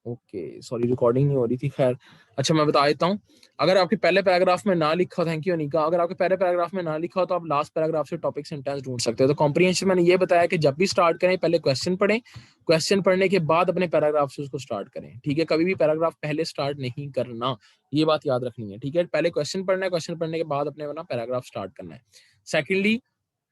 Okay sorry recording नहीं हो रही थी। खैर अच्छा मैं बता देता हूँ। अगर आपके पहले पैराग्राफ में ना लिखा, थैंक यू अनिका, अगर आपके पहले पैराग्राफ में ना लिखा हो तो आप लास्ट पैराग्राफ से टॉपिक सेंटेंस ढूंढ सकते हो। तो कॉम्प्रिहेंशन मैंने ये बताया कि जब भी स्टार्ट करें पहले क्वेश्चन पढ़ें, क्वेश्चन पढ़ने के बाद अपने पैराग्राफ से उसको स्टार्ट करें। ठीक है, कभी भी पैराग्राफ पहले स्टार्ट नहीं करना, ये बात याद रखनी है। ठीक है, पहले क्वेश्चन पढ़ना है, क्वेश्चन पढ़ने के बाद अपने अपना पैराग्राफ स्टार्ट करना है। सेकेंडली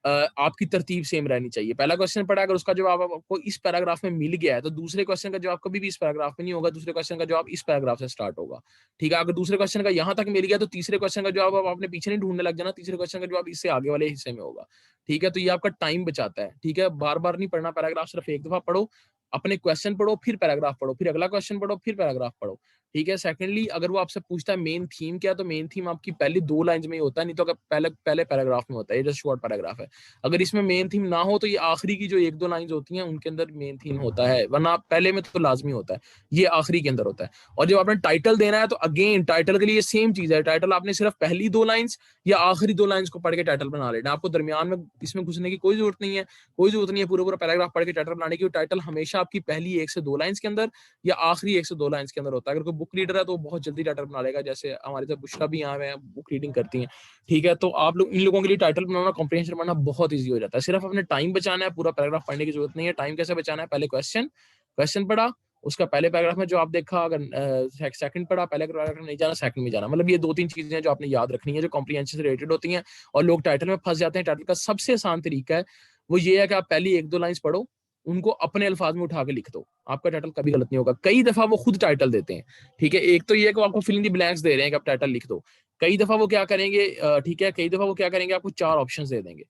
आपकी तरतीब सेम रहनी चाहिए। पहला क्वेश्चन पढ़ा, अगर उसका जवाब आपको इस पैराग्राफ में मिल गया है तो दूसरे क्वेश्चन का जवाब कभी भी इस पैराग्राफ में नहीं होगा, दूसरे क्वेश्चन का जवाब इस पैराग्राफ से स्टार्ट होगा। ठीक है, अगर दूसरे क्वेश्चन का यहां तक मिल गया तो तीसरे क्वेश्चन का जवाब अब आपने पीछे नहीं ढूंढने लग जाना, तीसरे क्वेश्चन का जवाब इससे आगे वाले हिस्से में होगा। ठीक है, तो ये आपका टाइम बचाता है। ठीक है, बार बार नहीं पढ़ना पैराग्राफ, सिर्फ एक दफा पढ़ो, अपने क्वेश्चन पढ़ो, फिर पैराग्राफ पढ़ो, फिर अगला क्वेश्चन पढ़ो, फिर पैराग्राफ पढ़ो। ठीक है, सेकंडली अगर वो आपसे पूछता है मेन थीम क्या, तो मेन थीम आपकी पहली 2 लाइंस में ही होता है, नहीं तो अगर पहले पैराग्राफ में होता है। ये जस्ट शॉर्ट पैराग्राफ है। अगर इसमें मेन थीम ना हो तो ये आखिरी की जो 1-2 लाइंस होती हैं उनके अंदर मेन थीम होता है, वरना पहले में तो लाजमी होता है, ये आखिरी के अंदर होता है। और जब आपने टाइटल देना है तो अगेन टाइटल के लिए सेम चीज है, टाइटल आपने सिर्फ पहली 2 लाइंस या आखिरी 2 लाइंस को पढ़ के टाइटल बना लेना, आपको दरमियान में इसमें घुसने की कोई जरूरत नहीं है। कोई जरूरत नहीं है पूरा पूरा पैराग्राफ पढ़ के टाइटल बनाने की। टाइटल हमेशा आपकी पहली 1 से 2 लाइंस के अंदर या आखिरी 1 से 2 लाइंस के अंदर होता है। अगर कोई बुक रीडर है तो बहुत जल्दी टाइटल बना लेगा, जैसे हमारे साथ बुशरा भी यहाँ हैं, बुक रीडिंग करती हैं। ठीक है, तो आप लोग इन लोगों के लिए टाइटल बनाना, कॉम्प्रिहेंशन बनाना बहुत ईजी हो जाता है। सिर्फ अपने टाइम बचाना है, पूरा पैराग्राफ पढ़ने की जरूरत नहीं है। टाइम कैसे बचाना है, पहले क्वेश्चन पढ़ा, उसका पहले पैराग्राफ में जो आप देखा, अगर सेकंड पढ़ा, पहले पैराग्राफ में नहीं जाना, सेकंड में जाना। मतलब ये 2-3 चीजें हैं जो आपने याद रखनी है, जो कॉम्प्रिहेंशन से रिलेटेड होती हैं। और लोग टाइटल में फंस जाते हैं। टाइटल का सबसे आसान तरीका है वो ये है कि आप पहली 1-2 लाइंस पढ़ो, उनको अपने अल्फाज में उठा के लिख दो, आपका टाइटल कभी गलत नहीं होगा। कई दफा वो खुद टाइटल देते हैं। ठीक है, एक तो ये है कि आपको फिल इन द ब्लैंक्स दे रहे हैं कि आप टाइटल लिख दो। कई दफा वो क्या करेंगे, ठीक है, कई दफा वो क्या करेंगे, आपको 4 ऑप्शंस दे देंगे।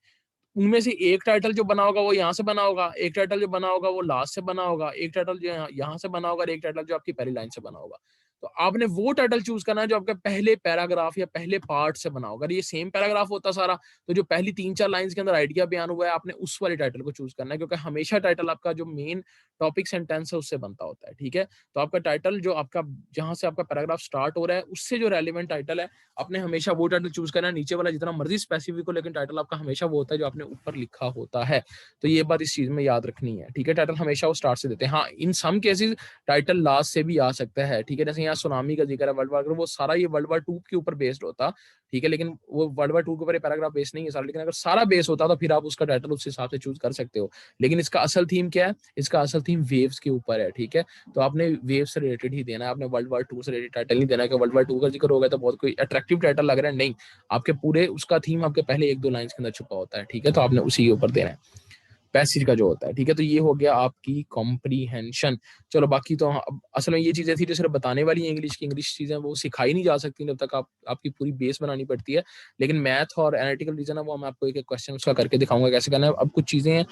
उनमें से एक टाइटल जो बना होगा वो यहाँ से बना होगा, एक टाइटल जो बना होगा वो लास्ट से बना होगा, एक टाइटल जो यहाँ से बना होगा, और एक टाइटल जो आपकी पहली लाइन से बना होगा। तो आपने वो टाइटल चूज करना है जो आपके पहले पैराग्राफ या पहले पार्ट से बना होगा। अगर ये सेम पैराग्राफ होता सारा, तो जो पहली 3-4 लाइंस के अंदर आइडिया बयान हुआ है, आपने उस वाले टाइटल को चूज करना है, क्योंकि हमेशा टाइटल आपका जो मेन टॉपिक सेंटेंस है उससे बनता होता है। ठीक है, तो आपका टाइटल जो आपका जहां से आपका पैराग्राफ स्टार्ट हो रहा है उससे जो रेलिवेंट टाइटल है, आपने हमेशा वो टाइटल चूज करना है। नीचे वाला जितना मर्जी स्पेसिफिक हो, लेकिन टाइटल आपका हमेशा वो होता है जो आपने ऊपर लिखा होता है। तो ये बात इस चीज में याद रखनी है। ठीक है, टाइटल हमेशा वो स्टार्ट से देते हैं। हाँ, इन सम केसेस टाइटल लास्ट से भी आ सकता है। ठीक है, जैसे यहाँ सुनामी का जिक्र है, वर्ल्ड वार, वो सारा ये वर्ल्ड वार 2 के ऊपर बेस्ड होता। ठीक है, लेकिन वो वर्ल्ड वार 2 के ऊपर पैराग्राफ बेस नहीं है सारा, लेकिन अगर सारा बेस होता तो फिर आप उसका टाइटल उस हिसाब से चूज कर सकते हो। लेकिन इसका असल थीम क्या है, इसका असल थीम वेव्स के ऊपर है। ठीक है, तो आपने वेव से रिलेटेड ही देना है, आपने वर्ल्ड वार 2 से रिलेटेड टाइटल नहीं देना है कि वर्ल्ड वार 2 का जिक्र हो गया तो बहुत कोई अट्रैक्टिव टाइटल लग रहा है। नहीं, आपके पूरे उसका थीम आपके पहले 1-2 लाइंस के अंदर छुपा होता है। ठीक है, तो आपने उसी के ऊपर देना है, पैसेज का जो होता है। ठीक है, तो ये हो गया आपकी कॉम्प्रीहेंशन। चलो बाकी तो असल में ये चीजें थी जो सिर्फ बताने वाली है। इंग्लिश की इंग्लिश चीजें वो सिखाई नहीं जा सकती जब तक आपकी पूरी बेस बनानी पड़ती है। लेकिन मैथ और एनालिटिकल रीजन है वो मैं आपको एक एक क्वेश्चन उसका करके दिखाऊंगा कैसे करना है। अब कुछ चीजें हैं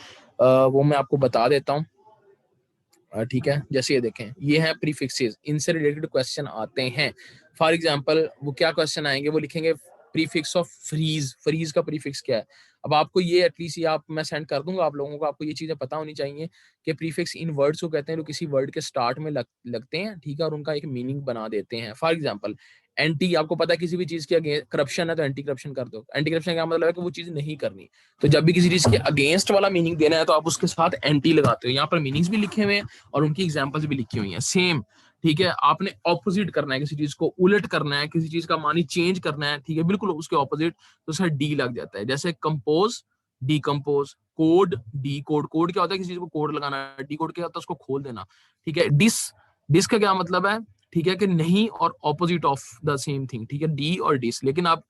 वो मैं आपको बता देता हूँ। ठीक है, जैसे ये देखें, ये है प्रीफिक्सेस, इनसे रिलेटेड क्वेश्चन आते हैं। फॉर एग्जांपल वो क्या क्वेश्चन आएंगे, वो लिखेंगे प्रीफिक्स ऑफ फ्रीज, फ्रीज का प्रीफिक्स क्या है। अब आपको ये एटलीस्ट ये आप मैं सेंड कर दूंगा आप लोगों को, आपको ये चीजें पता होनी चाहिए कि प्रीफिक्स इन वर्ड्स को कहते हैं जो किसी वर्ड के स्टार्ट में लगते हैं। ठीक है, और उनका एक मीनिंग बना देते हैं। फॉर एग्जांपल एंटी, आपको पता है किसी भी चीज की करप्शन है तो एंटी करप्शन कर दो। एंटी करप्शन का मतलब है कि वो चीज नहीं करनी। तो जब भी किसी चीज के अगेंस्ट वाला मीनिंग देना है तो आप उसके साथ एंटी लगाते हो। यहाँ पर मीनिंग्स भी लिखे हुए हैं और उनकी एग्जांपल्स भी लिखी हुई हैं सेम। ठीक है, आपने ऑपोजिट करना है, किसी चीज को उलट करना है, किसी चीज का मानी चेंज करना है। ठीक है, बिल्कुल उसके ऑपोजिट, तो उसका डी लग जाता है। जैसे compose, decompose, code, D code. Code क्या होता है, किसी चीज को कोड लगाना। डी कोड क्या होता है, उसको खोल देना। ठीक है, डिस, डिस का क्या मतलब है, ठीक है, कि नहीं और opposite of the same thing. ठीक है, डी और डिस। लेकिन आप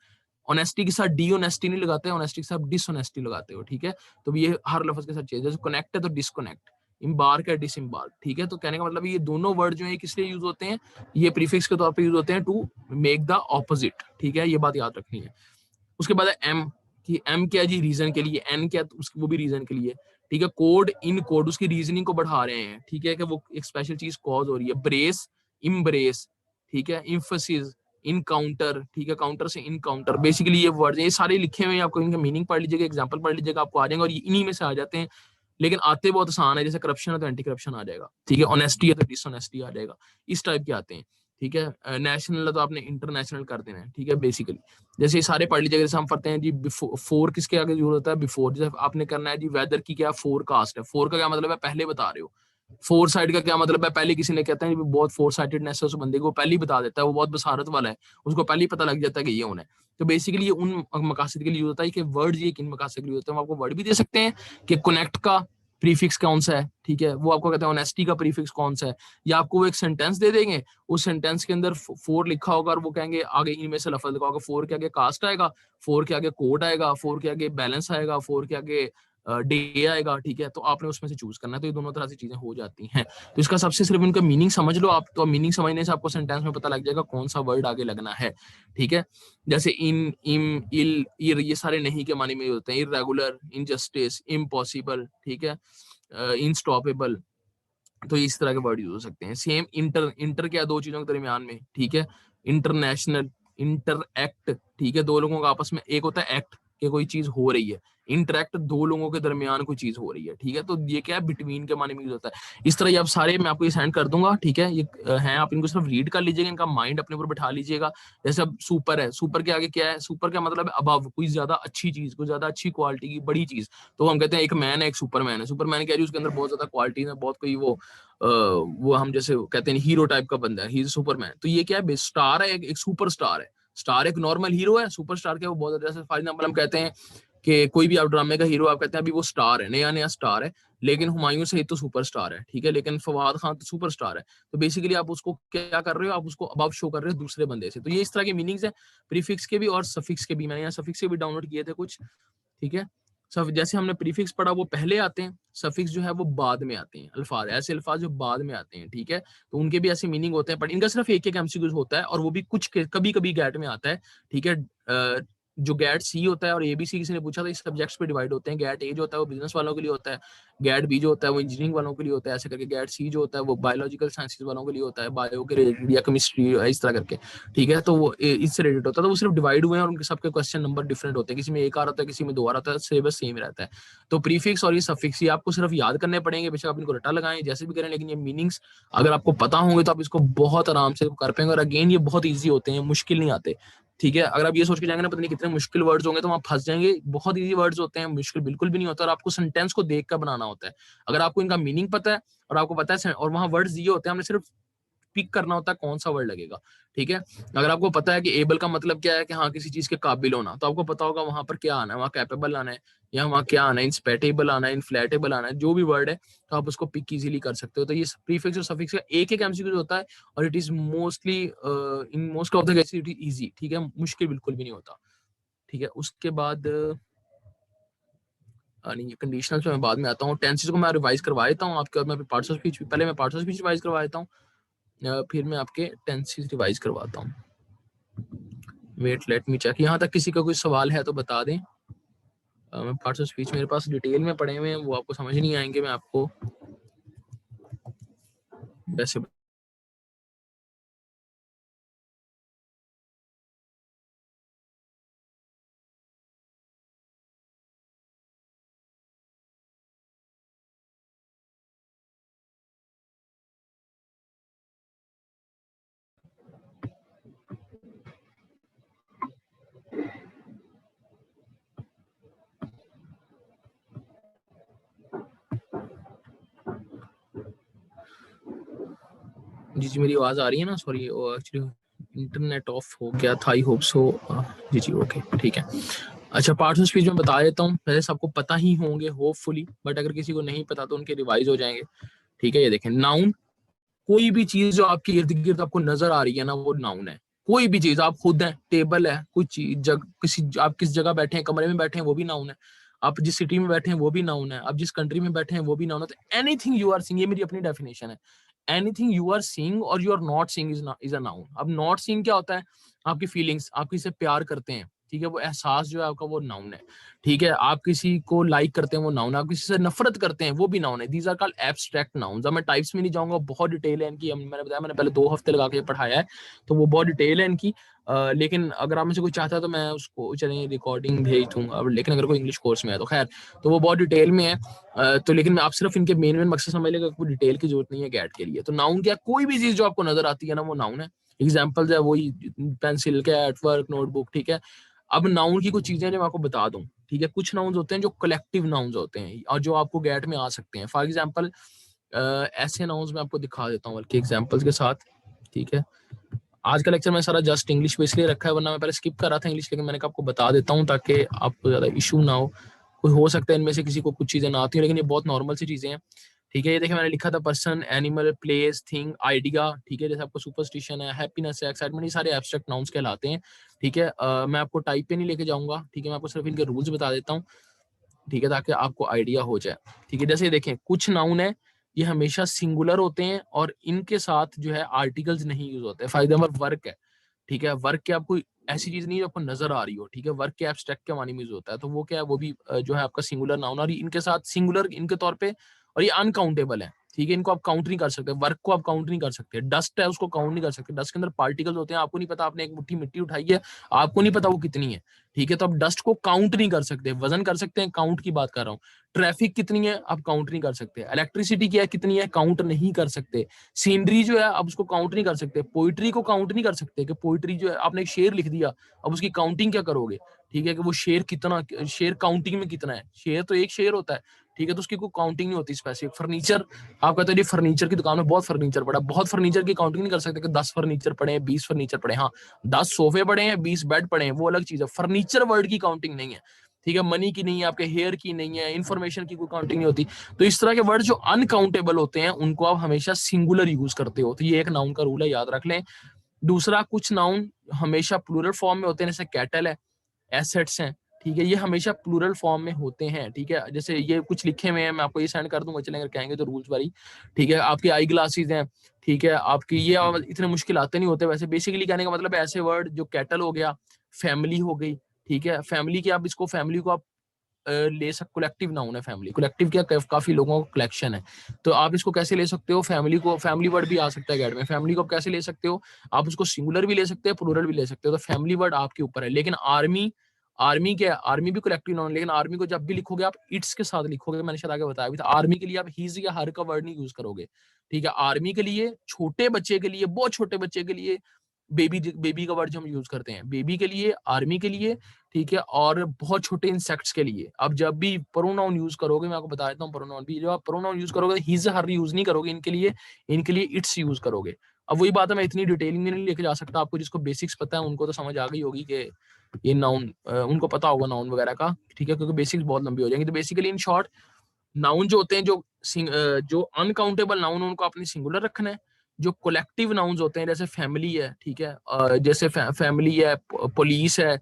ऑनेस्टी के साथ डी ऑनेस्टी नहीं लगाते, ऑनेस्टी के साथ डिसऑनेस्टी लगाते हो। ठीक है, तो ये हर लफ्ज के साथ चाहिए। जैसे कनेक्ट है तो डिसकनेक्ट, इम्बार्क है डिसइम्बार्क। ठीक है, तो कहने का मतलब ये दोनों वर्ड जो है किस लिए यूज होते हैं, ये प्रीफिक्स के तौर पे यूज होते हैं टू मेक द ऑपोजिट। ठीक है, ये बात याद रखनी है। उसके बाद है एम, कि एम क्या है जी, रीजन के लिए। एन क्या, वो भी रीजन के लिए। ठीक है, कोड, इन कोड, उसकी रीजनिंग को बढ़ा रहे हैं। ठीक है, कि वो एक स्पेशल चीज कॉज हो रही है। Brace, embrace. ठीक है, इम्फोसिस, इनकाउंटर। ठीक है, काउंटर से इनकाउंटर। बेसिकली ये वर्ड ये सारे लिखे हुए हैं, आपको इनका मीनिंग पढ़ लीजिएगा, एग्जांपल पढ़ लीजिएगा, आपको आ जाएंगे। और इन्हीं में से आ जाते हैं, लेकिन आते बहुत आसान है। जैसे करप्शन है तो एंटी करप्शन आ जाएगा। ठीक है, ऑनेस्टी है तो डिसऑनेस्टी आ जाएगा। इस टाइप के आते हैं। ठीक है, नेशनल है तो आपने इंटरनेशनल कर देना है। ठीक है, बेसिकली जैसे ये सारे पढ़ लीजिएगा। जैसे हम पढ़ते हैं जी फोर किसके आगे यूज होता है, बिफोर। जैसे आपने करना है जी वेदर की क्या फोरकास्ट है। फोर का क्या मतलब है, पहले बता रहे हो। फोर साइड का क्या मतलब है? पहले किसी ने कहता है बहुत फोर साइटेडनेस है उस बंदे को, पहले ही बता देता है, वो बहुत बसारत वाला है, उसको पहले ही पता लग जाता है कि ये होना है। तो बेसिकली ये उन मकासद के लिए यूज होता है कि वर्ड ये किन मकासद के लिए होते हैं। हम आपको वर्ड भी दे सकते हैं कि कनेक्ट का प्रीफिक्स कौन सा है, ठीक है, वो आपको कहते हैं ऑनेस्टी का प्रीफिक्स कौन सा है, या आपको वो एक सेंटेंस दे देंगे, उस सेंटेंस के अंदर फोर लिखा होगा और वो कहेंगे आगे इनमें से लफ्ज लिखा होगा, फोर के आगे कास्ट आएगा, फोर के आगे कोड आएगा, फोर के आगे बैलेंस आएगा, फोर के आगे डे आएगा, ठीक है, तो आपने उसमें से चूज करना है। तो ये दोनों तरह से चीजें हो जाती हैं। तो इसका सबसे सिर्फ इनका मीनिंग समझ लो आप, तो मीनिंग समझने से आपको सेंटेंस में पता लग जाएगा कौन सा वर्ड आगे लगना है, ठीक है। जैसे इन, इम, इल, इर, ये सारे नहीं के मानी में होते हैं। इरेगुलर, इनजस्टिस, इम्पॉसिबल, ठीक है, इनस्टॉपेबल, तो इस तरह के वर्ड यूज हो सकते हैं। सेम इंटर, इंटर क्या, दो चीजों के दरमियान में, ठीक है, इंटरनेशनल, इंटर एक्ट, ठीक है, दो लोगों का आपस में, एक होता है एक्ट कि कोई चीज हो रही है, इंटरेक्ट दो लोगों के दरमियान कोई चीज हो रही है, ठीक है, तो ये क्या है, बिटवीन के माने में यूज होता है। इस तरह ये आप सारे मैं आपको ये सेंड कर दूंगा, ठीक है, ये हैं, आप इनको सिर्फ रीड कर लीजिएगा, इनका माइंड अपने ऊपर बैठा लीजिएगा। जैसे अब सुपर है, सुपर के आगे क्या है, सुपर का मतलब है अबव, कोई ज्यादा अच्छी चीज, कोई ज्यादा अच्छी क्वालिटी की बड़ी चीज। तो हम कहते हैं एक मैन है, एक सुपरमैन है। सुपरमैन कह रही है उसके अंदर बहुत ज्यादा क्वालिटी है, बहुत कोई वो हम जैसे कहते हैं हीरो टाइप का बंदा है, ही इज सुपरमैन। तो ये क्या है, स्टार है, एक सुपर स्टार है। स्टार एक नॉर्मल हीरो है, सुपर स्टार क्या, वो बहुत ज्यादा, जैसे फॉर एग्जाम्पल हम कहते हैं कि कोई भी आप ड्रामे का हीरो आप कहते हैं अभी वो स्टार है, नया नया स्टार है, लेकिन हुमायूं सईद तो सुपर स्टार है, ठीक है, लेकिन फवाद खान तो सुपर स्टार है। तो बेसिकली आप उसको क्या कर रहे हो, आप उसको अबव शो कर रहे हो दूसरे बंदे से। तो ये इस तरह के मीनिंग्स है प्रीफिक्स के भी और सफिक्स के भी। मैंने यहाँ सफिक्स के भी डाउनलोड किए थे कुछ, ठीक है। सब जैसे हमने प्रीफिक्स पढ़ा वो पहले आते हैं, सफिक्स जो है वो बाद में आते हैं, अल्फाज, ऐसे अल्फाज जो बाद में आते हैं, ठीक है, तो उनके भी ऐसे मीनिंग होते हैं, पर इनका सिर्फ एक एमसीक्यू होता है, और वो भी कुछ कभी कभी गैट में आता है, ठीक है। जो गैट सी होता है और एबीसी, किसी ने पूछा था, इस सब्जेक्ट्स पे डिवाइड होते हैं। गैट ए जो होता है वो बिजनेस वालों के लिए होता है, गैट बी जो होता है वो इंजीनियरिंग वालों के लिए होता है, ऐसे करके गैट सी जो होता है वो बायोलॉजिकल साइंसेज वालों के लिए होता है, बायो के रिलेटेड या केमिस्ट्री, इस तरह करके, ठीक है, तो वो इससे रिलेटेड होता है। तो वो सिर्फ डिवाइड हुए हैं और उनके सबके क्वेश्चन नंबर डिफरेंट होते हैं, किसी में एक आ रहा होता है, किसी में दो आ रहा होता है, सिलेबस सेम रहता है। तो प्रीफिक्स और ये सफिक्स ये आपको सिर्फ याद करने पड़ेंगे, बेशक आप इनको रटा लगाएं जैसे भी करें, लेकिन ये मीनिंग्स अगर आपको पता होंगे तो आप इसको बहुत आराम से कर पाएंगे। और अगेन ये बहुत ईजी होते हैं, मुश्किल नहीं आते, ठीक है। अगर आप ये सोच के जाएंगे ना पता नहीं कितने मुश्किल वर्ड्स होंगे, तो वहां फंस जाएंगे। बहुत इजी वर्ड्स होते हैं, मुश्किल बिल्कुल भी नहीं होता, और आपको सेंटेंस को देख कर बनाना होता है। अगर आपको इनका मीनिंग पता है और आपको पता है, और वहां वर्ड्स ये होते हैं, हमने सिर्फ पिक करना होता है कौन सा वर्ड लगेगा, ठीक है। अगर आपको पता है कि एबल का मतलब क्या है, कि हाँ किसी चीज के काबिल होना, तो आपको पता होगा वहां पर क्या आना है, वहां कैपेबल आना है, या वहां क्या आना है, इंस्पेटेबल आना है, इनफ्लैटेबल आना है, जो भी वर्ड है, तो आप उसको पिक इजीली कर सकते हो। तो ये प्रीफिक्स और सफिक्स का एक एक एमसीक्यू होता है, और it is mostly in most of the cases it is easy, ठीक है, मुश्किल बिल्कुल भी नहीं होता, ठीक है। उसके बाद नहीं, कंडीशनल पे मैं बाद में आता हूँ। टेंसेस को मैं रिवाइज करवा देता हूँ आपके, और मैं पार्ट्स ऑफ स्पीच, पहले मैं पार्ट्स ऑफ स्पीच रिवाइज करवा देता हूँ, फिर मैं आपके टेंसेस रिवाइज करवाता हूँ। Wait, let me check. यहाँ तक किसी का कोई सवाल है तो बता दें। मैं पार्ट्स ऑफ स्पीच मेरे पास डिटेल में पढ़े हुए हैं, वो आपको समझ नहीं आएंगे, मैं आपको वैसे जी जी, मेरी आवाज आ रही है ना? सॉरी, एक्चुअली इंटरनेट ऑफ हो गया था, I hope so. Ji ji, okay, ठीक है। अच्छा, पार्ट्स ऑफ स्पीच में बता देता हूँ, वैसे सबको पता ही होंगे होपफुली, बट अगर किसी को नहीं पता तो उनके रिवाइज हो जाएंगे, ठीक है। ये देखें, नाउन, कोई भी चीज जो आपके इर्द गिर्द आपको नजर आ रही है ना, वो नाउन है। कोई भी चीज, आप खुद हैं, टेबल है, कोई चीज किसी, आप किस जगह बैठे हैं, कमरे में बैठे हैं, वो भी नाउन है। आप जिस सिटी में बैठे हैं वो भी नाउन है। आप जिस कंट्री में बैठे हैं वो भी नाउन है। तो एनीथिंग यू आर सीइंग, ये मेरी अपनी डेफिनेशन है, एनीथिंग यू आर सीइंग और you are not seeing is a noun. अब नॉट सीइंग क्या होता है? आपकी फीलिंग्स, आप किसी से प्यार करते हैं, ठीक है, वो एहसास जो है आपका, वो नाउन है, ठीक है। आप किसी को लाइक करते हैं, वो नाउन है। आप किसी से नफरत करते हैं, वो भी नाउन है। These are called abstract nouns. अब मैं टाइप्स में नहीं जाऊंगा, बहुत डिटेल है इनकी, मैंने बताया, मैंने पहले 2 हफ्ते लगा के पढ़ाया है, तो वो बहुत डिटेल है इनकी। लेकिन अगर आप में से कोई चाहता है तो मैं उसको चलिए रिकॉर्डिंग भेज दूंगा, लेकिन अगर कोई इंग्लिश कोर्स में है तो खैर, तो वो बहुत डिटेल में है। तो लेकिन मैं आप सिर्फ इनके मेन मेन मकसद समझ लेगा, कोई डिटेल की जरूरत नहीं है गैट के लिए। तो नाउन क्या, कोई भी चीज जो आपको नजर आती है ना, वो नाउन है। एग्जाम्पल है वही पेंसिल, कैट, वर्क, नोटबुक, ठीक है। अब नाउन की कुछ चीजें जो मैं आपको बता दूं, ठीक है। कुछ नाउन्स होते हैं जो कलेक्टिव नाउन्स होते हैं, और जो आपको गैट में आ सकते हैं। फॉर एग्जाम्पल ऐसे नाउन्स मैं आपको दिखा देता हूँ बल्कि एग्जांपल्स के साथ, ठीक है। आज का लेक्चर मैं सारा जस्ट इंग्लिश पे इसलिए रखा है, वरना मैं पहले स्किप कर रहा था इंग्लिश, लेकिन मैंने कहा आपको बता देता हूँ ताकि आपको ज़्यादा इशू ना हो। कोई हो सकता है इनमें से किसी को कुछ चीज़ें ना आती हो, लेकिन ये बहुत नॉर्मल सी चीज़ें हैं, ठीक है। ये देखिए मैंने लिखा था person, animal, place, thing, idea, ठीक है। जैसे आपको सुपरस्टिशन है, हैप्पीनेस है, एक्साइटमेंट, ये सारे एब्स्ट्रैक्ट नाउन्स कहलाते हैं, ठीक है। मैं आपको टाइप पे नहीं लेके जाऊंगा, ठीक है। मैं आपको सिर्फ इनके रूल्स बता देता हूँ, ठीक है, ताकि आपको आइडिया हो जाए, ठीक है। जैसे देखें कुछ नाउन है ये हमेशा सिंगुलर होते हैं और इनके साथ जो है आर्टिकल्स नहीं यूज होते। फॉर एग्जाम्पल वर्क है, ठीक है। वर्क के आपको ऐसी चीज नहीं जो आपको नजर आ रही हो, ठीक है। वर्क के एब्स्ट्रैक्ट के मानी में यूज होता है, तो वो क्या है, वो भी जो है आपका सिंगुलर नाउन, और इनके साथ सिंगुलर इनके तौर पे, और ये अनकाउंटेबल है, ठीक है। इनको आप काउंट नहीं कर सकते, वर्क को आप काउंट नहीं कर सकते। डस्ट है उसको काउंट नहीं कर सकते, डस्ट के अंदर पार्टिकल्स होते हैं, आपको नहीं पता, आपने एक मुट्ठी मिट्टी उठाई है, आपको नहीं पता वो कितनी है, ठीक है। तो आप डस्ट को काउंट नहीं कर सकते, वजन कर सकते हैं, काउंट की बात कर रहा हूँ। ट्रैफिक कितनी है आप काउंट नहीं कर सकते, इलेक्ट्रिसिटी क्या है कितनी है काउंट नहीं कर सकते, सीनरी जो है आप उसको काउंट नहीं कर सकते, पोइट्री को काउंट नहीं कर सकते कि पोइट्री जो है आपने एक शेर लिख दिया, अब उसकी काउंटिंग क्या करोगे, ठीक है, कि वो शेर कितना, शेर काउंटिंग में कितना है, शेर तो एक शेर होता है, ठीक है, तो उसकी कोई काउंटिंग नहीं होती स्पेसिफिक। फर्नीचर, आप कहते हो फर्नीचर की दुकान में बहुत फर्नीचर पड़ा, बहुत फर्नीचर की काउंटिंग नहीं कर सकते कि 10 फर्नीचर पड़े हैं, 20 फर्नीचर पड़े हैं। हाँ, 10 सोफे पड़े हैं, 20 बेड पड़े हैं, वो अलग चीज है। फर्नीचर वर्ड की काउंटिंग नहीं है, ठीक है। मनी की नहीं है, आपके हेयर की नहीं है, इन्फॉर्मेशन की कोई काउंटिंग नहीं होती। तो इस तरह के वर्ड जो अनकाउंटेबल होते हैं उनको आप हमेशा सिंगुलर यूज करते हो, तो ये एक नाउन का रूल है, याद रख लें। दूसरा, कुछ नाउन हमेशा प्लूरल फॉर्म में होते हैं, जैसे कैटल है, एसेट्स हैं, ठीक है, ये हमेशा प्लूरल फॉर्म में होते हैं, ठीक है। जैसे ये कुछ लिखे हुए हैं, मैं आपको ये सेंड कर दूंगा, चलेंगे कहेंगे तो रूल्स वाली, ठीक है। आपकी आई ग्लासेस हैं, ठीक है, आपकी ये इतने मुश्किल आते नहीं होते वैसे। बेसिकली कहने का मतलब ऐसे वर्ड जो कैटल हो गया, फैमिली हो गई, ठीक है। फैमिली की आप इसको, फैमिली को आप ले सकते, कलेक्टिव नाउन है फैमिली, कलेक्टिव क्या, काफी लोगों का कलेक्शन है, तो आप इसको कैसे ले सकते हो, फैमिली को, फैमिली वर्ड भी आ सकता है गैड में, फैमिली को आप कैसे ले सकते हो, आप उसको सिंगुलर भी ले सकते हैं, प्लूरल भी ले सकते हो, तो फैमिली वर्ड आपके ऊपर है। लेकिन आर्मी, आर्मी क्या है, आर्मी भी कलेक्टिव नाउन, लेकिन आर्मी को जब भी लिखोगे आप इट्स के साथ लिखोगे, मैंने शायद आगे बताया भी था। आर्मी के लिए आप हीज या हर का वर्ड नहीं यूज करोगे, ठीक है। आर्मी के लिए, छोटे बच्चे के लिए, बहुत छोटे बच्चे के लिए बेबी, बेबी का वर्ड जो हम यूज करते हैं, बेबी के लिए, आर्मी के लिए, ठीक है, और बहुत छोटे इंसेक्ट्स के लिए। अब जब भी प्रोनाउन यूज करोगे, मैं आपको बता देता हूँ प्रोनाउन भी, जब आप प्रोनाउन यूज करोगे हिज हर यूज नहीं करोगे इनके लिए, इनके लिए इट्स यूज करोगे। अब वही बात है, मैं इतनी डिटेलिंग में नहीं लेके जा सकता आपको, जिसको बेसिक्स पता है उनको तो समझ आ गई होगी कि ये नाउन, उनको पता होगा नाउन वगैरह का, ठीक है, क्योंकि बेसिक्स बहुत लंबी हो जाएंगी। तो बेसिकली इन शॉर्ट, नाउन जो होते हैं, जो अनकाउंटेबल नाउन उनको आपने सिंगुलर रखना है। जो कोलेक्टिव नाउन्स होते हैं, जैसे फैमिली है, ठीक है, जैसे फैमिली है, पुलिस है,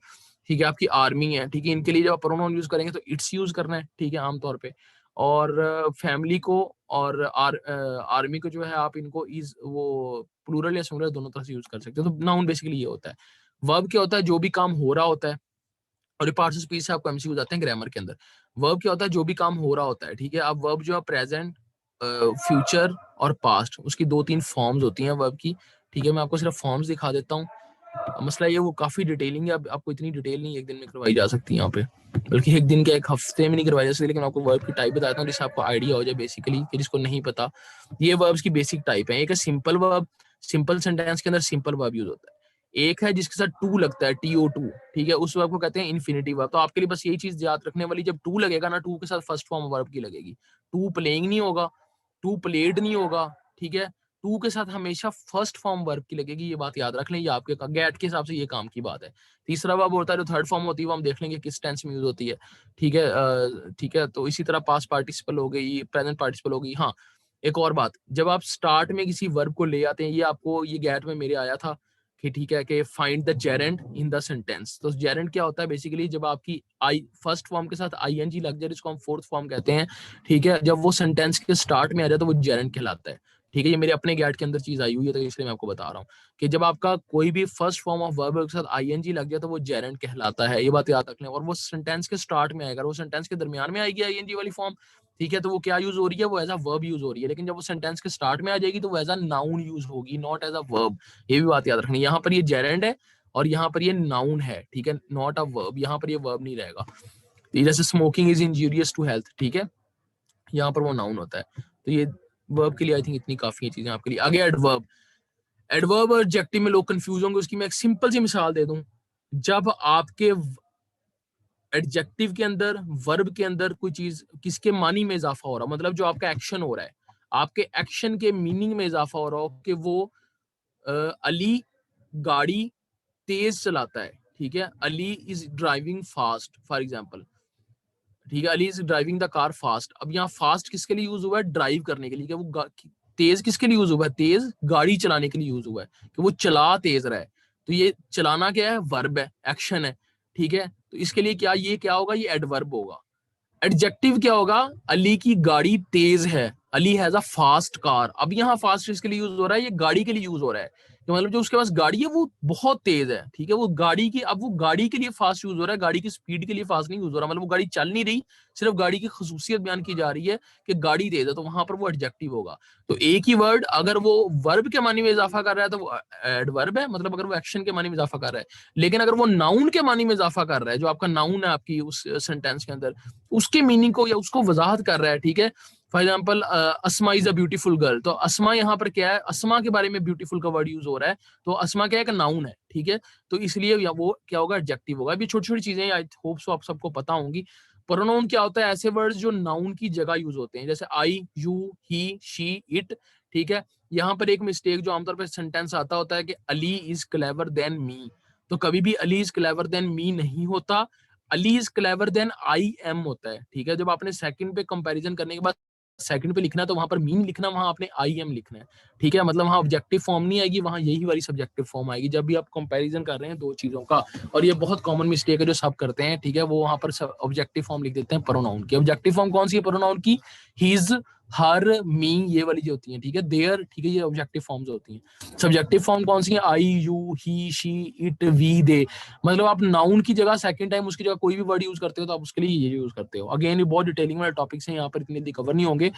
ठीक है, आपकी आर्मी है, ठीक है, इनके लिए जब आप प्रोनाउन यूज करेंगे तो इट्स यूज करना है, ठीक है, आमतौर पे। और फैमिली को और आर्मी को जो है आप इनको इज वो प्लूरल या सिंगुलर दोनों तरह से यूज कर सकते हो। तो नाउन बेसिकली ये होता है। वर्ब क्या होता है, जो भी काम हो रहा होता है, और ये पार्ट्स ऑफ स्पीच से आपको एमसीक्यू जाते हैं ग्रामर के अंदर। वर्ब क्या होता है, जो भी काम हो रहा होता है, ठीक है। अब वर्ब जो है प्रेजेंट, फ्यूचर और पास्ट, उसकी 2-3 फॉर्म्स होती हैं वर्ब की, ठीक है। मैं आपको सिर्फ फॉर्म्स दिखा देता हूँ। मसला ये, वो काफी डिटेलिंग है, अब आपको इतनी डिटेल नहीं एक दिन में करवाई जा सकती है यहाँ पे, बल्कि एक दिन के, एक हफ्ते में नहीं करवाई जा सकती, लेकिन आपको वर्ब की टाइप बताता हूँ जिससे आपको आइडिया हो जाए बेसिकली, कि जिसको नहीं पता। ये वर्ब्स की बेसिक टाइप है। एक है सिंपल वर्ब, सिंपल सेंटेंस के अंदर सिंपल वर्ब यूज होता है। एक है जिसके साथ टू लगता है, TO2, ठीक है, उस वर्ब को कहते हैं इन्फिनिटिव वर्ब। तो आपके लिए बस यही चीज याद रखने वाली, जब टू लगेगा ना, टू के साथ फर्स्ट फॉर्म वर्ब की लगेगी। टू प्लेइंग नहीं होगा, टू प्लेड नहीं होगा, ठीक है। टू के साथ हमेशा फर्स्ट फॉर्म वर्ब की लगेगी, ये बात याद रख लें, ये आपके गेट के हिसाब से ये काम की बात है। तीसरा वर्ब होता है जो थर्ड फॉर्म होती है, वो हम देख लेंगे किस टेंस में यूज होती है, ठीक है। ठीक है, तो इसी तरह पास्ट पार्टिसिपल हो गई, प्रेजेंट पार्टिसिपल हो गई। हाँ, एक और बात, जब आप स्टार्ट में किसी वर्ब को ले आते हैं, ये आपको, ये गेट में मेरे आया था कि ठीक है, कि find the Geraint in the sentence. तो जेरेंट क्या होता है, बेसिकली जब आपकी आई फर्स्ट फॉर्म के साथ आईएनजी लग जाए, जिसको हम फोर्थ फॉर्म कहते हैं, ठीक है, जब वो सेंटेंस के स्टार्ट में आ जाए तो वो जेरेंट कहलाता है, ठीक है। ये मेरे अपने गैट के अंदर चीज आई हुई है, तो इसलिए मैं आपको बता रहा हूँ कि जब आपका कोई भी फर्स्ट फॉर्म ऑफ वर्ब के साथ आईएनजी लग जाए तो वो जेरेंट कहलाता है, ये बात याद रखना। और वो सेंटेंस के स्टार्ट में आएगा, वो सेंटेंस के दरमियान में आएगी आईएनजी वाली फॉर्म, ठीक है, तो वो क्या यूज हो रही है, वो एज अ वर्ब यूज हो रही है। लेकिन जब वो सेंटेंस के स्टार्ट में आ जाएगी तो वो एज अ नाउन यूज होगी, नॉट एज अ वर्ब। ये भी बात याद रखनी। यहाँ पर ये जेरेंट है और यहाँ पर ये नाउन है, ठीक है, नॉट अ वर्ब। यहाँ पर ये वर्ब नहीं रहेगा। जैसे smoking is injurious to health, ठीक है, यहाँ पर वो नाउन होता है। तो ये वर्ब के लिए आई थिंक इतनी काफी है चीजें आपके लिए। आगे एडवर्ब, एडवर्ब और एडजेक्टिव में लोग कंफ्यूज होंगे, उसकी मैं एक सिंपल सी मिसाल दे दूं। जब आपके एडजेक्टिव के अंदर, वर्ब के अंदर कोई चीज, किसके मानी में इजाफा हो रहा, मतलब जो आपका एक्शन हो रहा है, आपके एक्शन के मीनिंग में इजाफा हो रहा हो कि वो अली गाड़ी तेज चलाता है, ठीक है, Ali is driving fast for example, ठीक है, Ali is driving the car fast. अब यहाँ फास्ट किसके लिए यूज हुआ है? ड्राइव करने के लिए। क्या वो तेज किसके लिए यूज हुआ है? तेज गाड़ी चलाने के लिए यूज हुआ है, कि वो चला तेज रहा है। तो ये चलाना क्या है? वर्ब है, एक्शन है, ठीक है। तो इसके लिए क्या, ये क्या होगा? ये एडवर्ब होगा। एडजेक्टिव क्या होगा? अली की गाड़ी तेज है, Ali has a fast car. अब यहाँ फास्ट किसके लिए यूज हो रहा है? ये गाड़ी के लिए यूज हो रहा है, तो मतलब जो उसके पास गाड़ी है वो बहुत तेज है, ठीक है, वो गाड़ी की, अब वो गाड़ी के लिए फास्ट यूज हो रहा है, गाड़ी की स्पीड के लिए फास्ट नहीं यूज हो रहा, मतलब वो गाड़ी चल नहीं रही, सिर्फ गाड़ी की खसूसियत बयान की जा रही है कि गाड़ी तेज है, तो वहां पर वो एडजेक्टिव होगा। तो एक ही वर्ड अगर वो वर्ब के मानी में इजाफा कर रहा है तो वो एडवर्ब है, मतलब अगर वो एक्शन के मानी में इजाफा कर रहा है। लेकिन अगर वो नाउन के मानी में इजाफा कर रहा है, जो आपका नाउन है आपकी उस सेंटेंस के अंदर, उसके मीनिंग को या उसको वजाहत कर रहा है, ठीक है। For example Asma is a beautiful girl, तो अस्मा यहाँ पर क्या है? अस्मा के बारे में ब्यूटीफुल का वर्ड यूज हो रहा है, तो अस्मा क्या है? एक नाउन है, ठीक है। तो इसलिए या वो क्या होगा? एडजेक्टिव होगा। अभी छोटी छोटी चीजें आई होप सो आप सबको पता होंगी। प्रोनाउन क्या होता है? ऐसे वर्ड्स जो नाउन की जगह यूज होते हैं, जैसे आई, यू, ही, शी, इट, ठीक है। यहाँ पर एक मिस्टेक जो आमतौर पर सेंटेंस आता होता है कि Ali is clever than me, तो कभी भी Ali is clever than me नहीं होता, Ali is clever than I am होता है, ठीक है। जब आपने सेकंड पे कंपैरिजन करने के बाद सेकंड पे लिखना है तो वहां पर मीन लिखना, वहां आपने आई एम लिखना है, ठीक है। मतलब वहां ऑब्जेक्टिव फॉर्म नहीं आएगी, वहां यही वाली सब्जेक्टिव फॉर्म आएगी जब भी आप कंपैरिजन कर रहे हैं दो चीजों का। और ये बहुत कॉमन मिस्टेक है जो सब करते हैं, ठीक है, वो वहां पर ऑब्जेक्टिव फॉर्म लिख देते हैं प्रोनाउन की। ऑब्जेक्टिव फॉर्म कौन सी है प्रोनाउन की? हिज, हर, मी, ये वाली जो होती है, ठीक है, देयर, ठीक है, ये ऑब्जेक्टिव फॉर्म्स होती हैं। सब्जेक्टिव फॉर्म कौन सी है? I, you, he, she, it, we, they. मतलब आप नाउन की जगह सेकंड टाइम उसकी जगह कोई भी वर्ड यूज करते हो तो आप उसके लिए ये यूज करते हो। अगेन ये बहुत डिटेलिंग वाले टॉपिक्स हैं, यहाँ पर इतने कवर नहीं होंगे।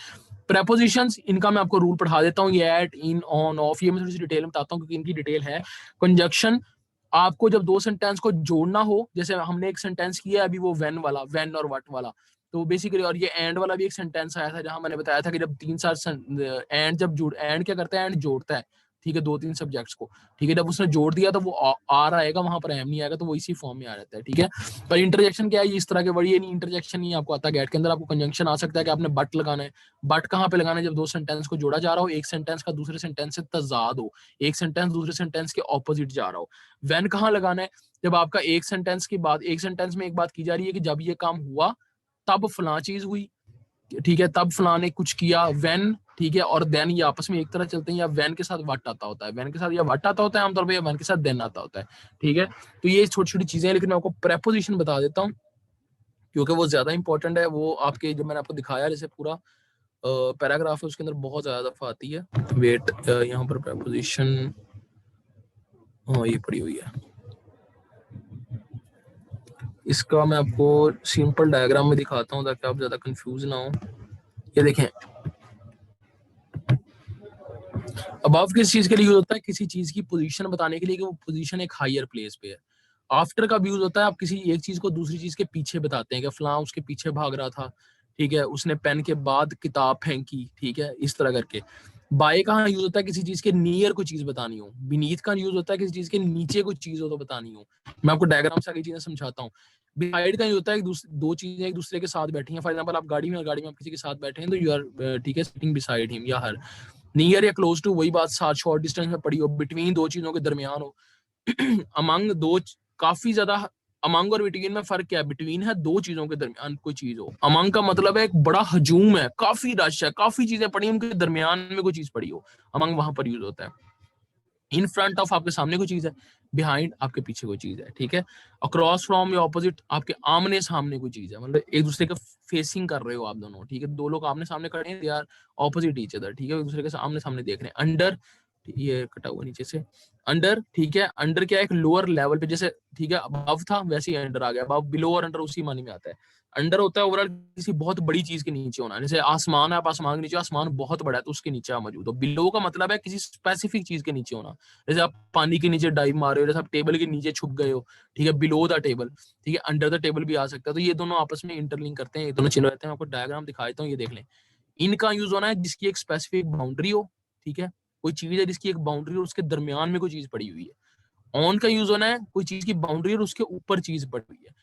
प्रेपोजिशंस, इनका मैं आपको रूल पढ़ा देता हूँ, ये एट, इन, ऑन, ऑफ, ये मैं थोड़ी सी डिटेल में बताता हूँ क्योंकि इनकी डिटेल है। कंजक्शन, आपको जब दो सेंटेंस को जोड़ना हो, जैसे हमने एक सेंटेंस किया अभी वो व्हेन वाला, व्हेन और व्हाट वाला, तो बेसिकली, और ये एंड वाला भी एक सेंटेंस आया था जहां मैंने बताया था कि जब तीन चार एंड जब जुड़, एंड क्या करता है? एंड जोड़ता है, ठीक है, दो तीन सब्जेक्ट्स को, ठीक है। जब उसने जोड़ दिया तो वो आर आएगा, वहां पर एम नहीं आएगा, तो वो इसी फॉर्म में आ जाता है, ठीक है। पर इंटरजेक्शन क्या है? ये इस तरह के वर्ड, ये नहीं इंटरजेक्शन नहीं आपको आता। गेट के अंदर आपको कंजंक्शन आ सकता है कि आपने बट लगाना है। बट कहाँ पे लगाना है? जब दो सेंटेंस को जोड़ा जा रहा हो, एक सेंटेंस का दूसरे सेंटेंस से तजाद हो, एक सेंटेंस दूसरे सेंटेंस के ऑपोजिट जा रहा हो। व्हेन कहाँ लगाना है? जब आपका एक सेंटेंस की बात, एक सेंटेंस में एक बात की जा रही है कि जब ये काम हुआ तब फलां चीज हुई, ठीक है, तब फलां ने कुछ किया, व्हेन, ठीक है, और देन ये आपस में एक तरह चलते हैं, या व्हेन के साथ व्हाट आता होता है, व्हेन के साथ या व्हाट आता होता है आमतौर पर, या व्हेन के साथ देन आता होता है, ठीक है। तो ये छोटी छोटी चीजें हैं, लेकिन मैं आपको प्रेपोजिशन बता देता हूँ क्योंकि वो ज्यादा इंपॉर्टेंट है। वो आपके जो मैंने आपको दिखाया जैसे पूरा पैराग्राफ है उसके अंदर बहुत ज्यादा दफा आती है। वेट, यहाँ पर प्रेपोजिशन, हाँ ये पड़ी हुई है, इसका मैं आपको सिंपल डायग्राम में दिखाता हूँ ताकि आप ज्यादा कंफ्यूज ना हो। ये देखें, अबव किस चीज के लिए यूज होता है? किसी चीज की पोजीशन बताने के लिए कि वो पोजीशन एक हायर प्लेस पे है। आफ्टर का भी यूज होता है, आप किसी एक चीज को दूसरी चीज के पीछे बताते हैं कि फलां उसके पीछे भाग रहा था, ठीक है, उसने पेन के बाद किताब फेंकी, ठीक है, इस तरह करके। बाय कहाँ यूज होता है? किसी चीज के नियर कोई चीज बतानी हो। बीनीथ का यूज होता है किसी चीज के नीचे कोई चीज हो तो बतानी हो। मैं आपको डायग्राम से आगे चीजें समझाता हूँ। बिसाइड का यूज होता है दो चीजें एक दूसरे के साथ बैठी हैं। फॉर एग्जाम्पल आप गाड़ी में, गाड़ी में आप किसी के साथ बैठे हैं तो यू आर, ठीक है, सिटिंग बिसाइड हिम या हर। नियर या क्लोज टू, वही बात, साथ शॉर्ट डिस्टेंस में पड़ी हो, बिटवीन दो चीजों के दरमियान हो। अमंग दो, काफी ज्यादा। अमंग और बिटवीन में फर्क क्या है? बिटवीन है दो चीजों के दरमियान कोई चीज हो, अमंग का मतलब है एक बड़ा हजूम है, काफी रश है, काफी चीजें पड़ी, उनके दरमियान में कोई चीज पड़ी हो, अमंग वहां पर यूज होता है। इन फ्रंट ऑफ, आपके सामने कोई चीज है, बिहाइंड आपके पीछे कोई चीज है, ठीक है। अक्रॉस फ्रॉम या ऑपोजिट, आपके आमने सामने कोई चीज है, मतलब एक दूसरे के फेसिंग कर रहे हो आप दोनों, ठीक है, दो लोग आमने सामने खड़े हैं, they are opposite each other, ठीक है, एक दूसरे के सामने सामने देख रहे हैं। अंडर, ये कटा हुआ नीचे से, अंडर, ठीक है, अंडर क्या है? एक लोअर लेवल पे, जैसे ठीक है अबव था वैसे ही अंडर आ गया, अबव, बिलो और अंडर उसी मानी में आता है। अंडर होता है ओवरऑल किसी बहुत बड़ी चीज के नीचे होना, जैसे आसमान है, आप आसमान के नीचे, आसमान बहुत बड़ा है तो उसके नीचे आप मौजूद हो। बिलो का मतलब है किसी स्पेसिफिक चीज के नीचे होना, जैसे आप पानी के नीचे डाइव मार रहे हो, जैसे आप टेबल के नीचे छुप गए हो, ठीक है, बिलो द टेबल, ठीक है, अंडर द टेबल भी आ सकता है। तो ये दोनों आपस में इंटरलिंक करते हैं, ये दोनों चिन्ह रहते हैं। आपको डायग्राम दिखा देता हूँ, ये देख लें। इनका यूज होना है जिसकी एक स्पेसिफिक बाउंड्री हो, ठीक है, कोई चीज है जिसकी एक बाउंड्री और उसके दरमियान में कोई चीज पड़ी हुई है। ऑन का यूज होना है कोई चीज की बाउंड्री और उसके ऊपर चीज पड़ी हुई है।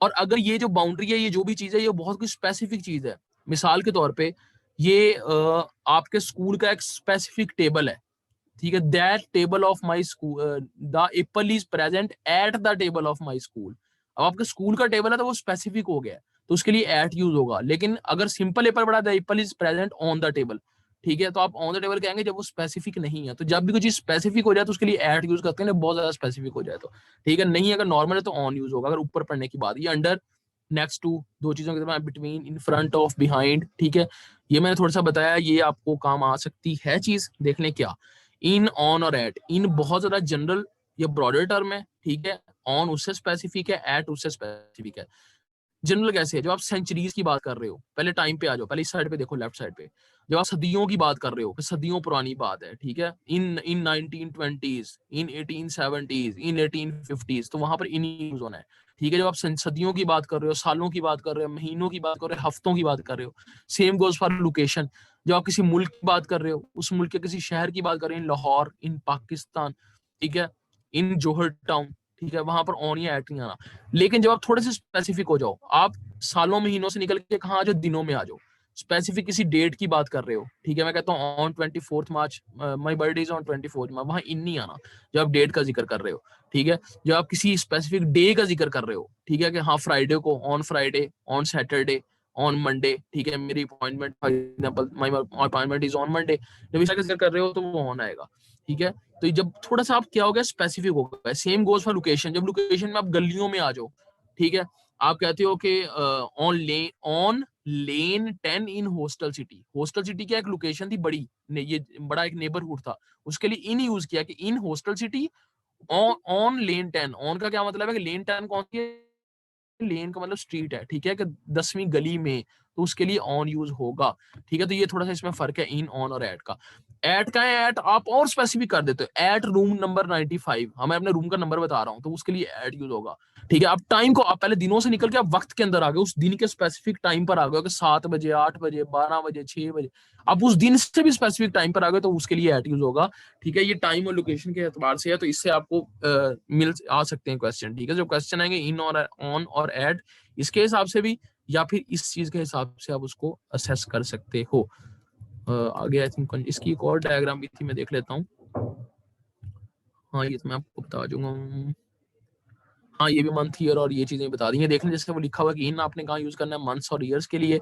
और अगर ये जो बाउंड्री है, ये जो भी चीज है, ये बहुत कोई स्पेसिफिक चीज है, मिसाल के तौर पे ये आपके स्कूल का एक स्पेसिफिक टेबल है, ठीक है। That table of my school, the Apple is present at the table of my school. अब आपके स्कूल का टेबल है तो वो स्पेसिफिक हो गया, तो उसके लिए एट यूज होगा। लेकिन अगर सिंपल एप्पल पढ़ा, the Apple is present on the table, ठीक है, तो आप ऑन द टेबल कहेंगे जब वो स्पेसिफिक नहीं है। तो जब भी कोई चीज स्पेसिफिक हो जाए तो उसके लिए एट यूज करते हैं, बहुत ज्यादा स्पेसिफिक हो जाए तो, ठीक है। नहीं, अगर नॉर्मल है तो ऑन यूज होगा, अगर ऊपर पढ़ने की बात। ये अंडर, नेक्स्ट टू, दो चीजों के दरमियान, between, in front of, behind, ठीक है। ये मैंने थोड़ा सा बताया, ये आपको काम आ सकती है चीज। देख लें क्या, इन, ऑन और एट। इन बहुत ज्यादा जनरल या ब्रॉडर टर्म है, ठीक है। ऑन उससे स्पेसिफिक है, एट उससे स्पेसिफिक है। जनरल कैसे है, जब आप सेंचुरीज की बात कर रहे हो, पहले टाइम पे आ जाओ, पहले इस साइड पे देखो, लेफ्ट साइड पे। जब आप सदियों की बात कर रहे हो, सदियों पुरानी बात है, ठीक है। इन 1920s, इन 1870s, इन 1850s, तो वहां पर इन यूज होना है, ठीक है। जब आप सदियों की बात कर रहे हो, सालों की बात कर रहे हो, महीनों की बात कर रहे हो, हफ्तों की बात कर रहे हो। Same goes for location. जब आप किसी मुल्क की बात कर रहे हो, उस मुल्क के किसी शहर की बात कर रहे हो, इन लाहौर, इन पाकिस्तान, ठीक है, इन जोहर टाउन, ठीक है, वहां पर ऑन या एट नहीं आना। लेकिन जब आप थोड़े से स्पेसिफिक हो जाओ, आप सालों महीनों से निकल के कहाँ आ जाओ, दिनों में आ जाओ, स्पेसिफिक किसी डेट की बात कर रहे हो, ठीक है। मैं कहता हूँ on 24 March, my birthday is on 24 मार्च, वहां इन नहीं आना जब आप डेट का जिक्र कर रहे हो, ठीक है। जब आप किसी स्पेसिफिक डे का जिक्र कर रहे हो, ठीक है, कि हाँ फ्राइडे को, on Friday, on Saturday, on Monday, ठीक है, मेरी appointment, for example my appointment is on Monday, जब इसका जिक्र कर रहे हो तो वो ऑन आएगा, ठीक है। तो जब थोड़ा सा आप क्या हो गया, स्पेसिफिक हो गया। Same goes for location. जब लोकेशन में आप गलियों में आ जाओ, ठीक है, आप कहते हो कि on lane 10 in hostel city. Hostel city क्या एक लोकेशन थी बड़ी, ये बड़ा एक नेबरहुड था, उसके लिए इन यूज किया कि in hostel city, on lane 10। On का क्या मतलब है कि लेन 10 कौन सी है, लेन का मतलब स्ट्रीट है, ठीक है, कि 10वीं गली में, तो उसके लिए ऑन यूज होगा, ठीक है। तो ये थोड़ा सा इसमें फर्क है इन, ऑन और एट का। एट का है, एट आप और स्पेसिफिक कर देते हो, एट रूम नंबर 95, हमें अपने रूम का नंबर बता रहा हूँ, तो उसके लिए एट यूज होगा, ठीक है। आप टाइम को, आप पहले दिनों से निकल के आप वक्त के अंदर आ गए, उस दिन के स्पेसिफिक टाइम पर आ गए कि 7 बजे, 8 बजे, 12 बजे, 6 बजे, आप उस दिन से भी स्पेसिफिक टाइम पर आ गए, तो उसके लिए एट यूज होगा, ठीक है। ये टाइम और लोकेशन के एतबार से है, तो इससे आपको मिल आ सकते हैं क्वेश्चन, ठीक है। जो क्वेश्चन आएंगे इन और ऑन और एट, इसके हिसाब से भी, या फिर इस चीज के हिसाब से आप उसको असेस कर सकते हो। आगे आई थिंक इसकी एक और डायग्राम भी थी, मैं देख लेता हूँ। हाँ, ये तो मैं आपको बता दूंगा। हाँ, ये भी मंथ, ईयर और ये चीजें बता दी हैं। देख लें, जैसे वो लिखा हुआ है कि इन आपने कहाँ यूज करना है, मंथ्स और ईयर्स के लिए।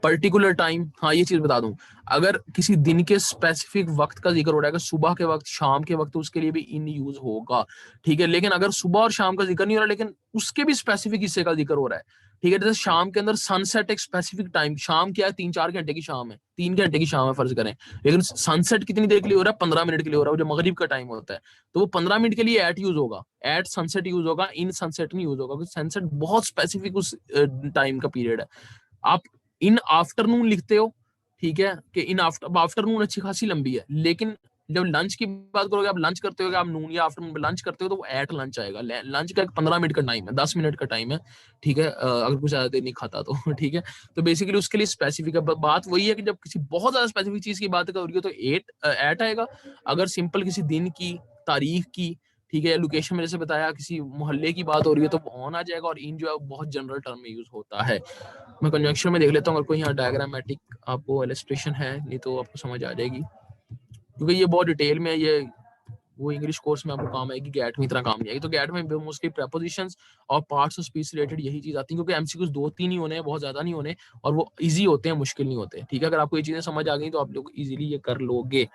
पर्टिकुलर टाइम, हाँ ये चीज बता दूं, अगर किसी दिन के स्पेसिफिक वक्त का जिक्र हो रहा है, सुबह के वक्त, शाम के वक्त, तो उसके लिए भी इन यूज होगा, ठीक है। लेकिन अगर सुबह और शाम का जिक्र नहीं हो रहा, लेकिन उसके भी स्पेसिफिक हिस्से का जिक्र हो रहा है, ठीक है, जैसे शाम के अंदर सनसेट एक स्पेसिफिक टाइम, शाम क्या है, 3-4 घंटे की शाम है, 3 घंटे की शाम है फर्ज करें, लेकिन सनसेट कितनी देर के लिए हो रहा है, 15 मिनट के लिए हो रहा है, जो मगरिब का टाइम होता है, तो वो 15 मिनट के लिए एट यूज होगा, एट सनसेट यूज होगा, इन सनसेट नहीं यूज होगा, क्योंकि सनसेट बहुत स्पेसिफिक उस टाइम का पीरियड है। आप इन आफ्टरनून लिखते हो, ठीक है, कि इन आफ्टरनून अच्छी खासी लंबी है, लेकिन जब लंच की बात करोगे, आप लंच करते हो, आप नून या आफ्टरनून में लंच करते हो, तो वो एट लंच आएगा। लंच का 15 मिनट का टाइम है, 10 मिनट का टाइम है, ठीक है, अगर कुछ ज्यादा देर नहीं खाता तो ठीक है। तो बेसिकली उसके लिए स्पेसिफिक है। बात वही है कि जब किसी बहुत ज्यादा स्पेसिफिक चीज की बात कर रही हो तो एट आएगा। अगर सिंपल किसी दिन की, तारीख की, ठीक है, लोकेशन में जैसे बताया, किसी मोहल्ले की बात हो रही है, तो ऑन आ जाएगा। और इन जो है बहुत जनरल टर्म में यूज होता है। मैं कंजंक्शन में देख लेता हूँ, अगर कोई यहाँ डायग्रामेटिक आपको इलस्ट्रेशन है, नहीं तो आपको समझ आ जाएगी, क्योंकि ये बहुत डिटेल में है। ये वो इंग्लिश कोर्स में आपको काम आएगी, गैट में इतना काम नहीं आएगी। तो गैट में मोस्टली प्रेपोजिशंस और पार्ट्स ऑफ स्पीच रिलेटेड यही चीज आती है, क्योंकि एमसीक्यूज 2-3 ही होने हैं, बहुत ज्यादा नहीं होने, और वो इजी होते हैं, मुश्किल नहीं होते, ठीक है। अगर आपको ये चीजें समझ आ गई तो आप लोग इजीली ये कर लोगे।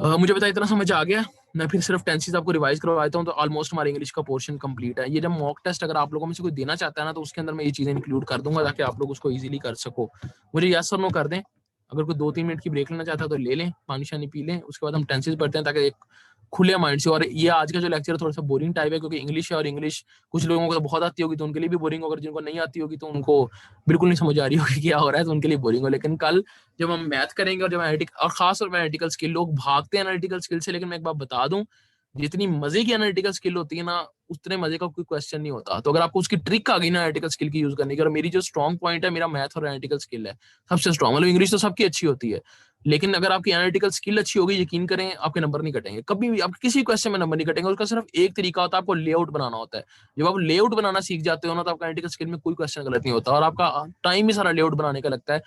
मुझे पता इतना समझ आ गया। मैं फिर सिर्फ टेंसेस आपको रिवाइज करवाता हूँ, तो ऑलमोस्ट हमारा इंग्लिश का पोर्शन कंप्लीट है। ये जब मॉक टेस्ट अगर आप लोगों में से कोई देना चाहता है ना, तो उसके अंदर मैं ये चीजें इंक्लूड कर दूंगा, ताकि आप लोग उसको इजीली कर सको। मुझे यस और नो कर दें। अगर कोई 2-3 मिनट की ब्रेक लेना चाहता है तो ले लें, पानी शानी पी लें, उसके बाद हम टेंसेस पढ़ते हैं, ताकि एक खुले माइंड से। और ये आज का जो लेक्चर है थोड़ा सा बोरिंग टाइप है, क्योंकि इंग्लिश है, और इंग्लिश कुछ लोगों को तो बहुत आती होगी, तो उनके लिए भी बोरिंग होगा, जिनको नहीं आती होगी तो उनको बिल्कुल नहीं समझ आ रही होगी क्या हो रहा है, तो उनके लिए बोरिंग हो। लेकिन कल जब हम मैथ करेंगे, और जब और खास तौर पर एनालिटिकल स्किल, लोग भागते हैं एनालिटिकल स्किल से, लेकिन मैं एक बात बता दूं, जितनी मजे की एनालिटिकल स्किल होती है ना, उतने मजे का कोई क्वेश्चन नहीं होता। तो अगर आपको उसकी ट्रिक आ गई ना एनालिटिकल स्किल की यूज करने की, और मेरी जो स्ट्रॉन्ग पॉइंट है, मेरा मैथ और एनालिटिकल स्किल है सबसे स्ट्रॉन्ग। मतलब इंग्लिश तो सबकी अच्छी होती है, लेकिन अगर आपकी एनालिटिकल स्किल अच्छी होगी, यकीन करें आपके नंबर नहीं कटेंगे कभी भी, आपके किसी क्वेश्चन में नंबर नहीं कटेंगे। उसका सिर्फ एक तरीका होता है, आपको लेआउट बनाना होता है। जब आप लेआउट बनाना सीख जाते हो ना, तो आपका एनालिटिकल स्किल में कोई क्वेश्चन गलत नहीं होता, और आपका टाइम ही सारा लेआउट बनाने का लगता है।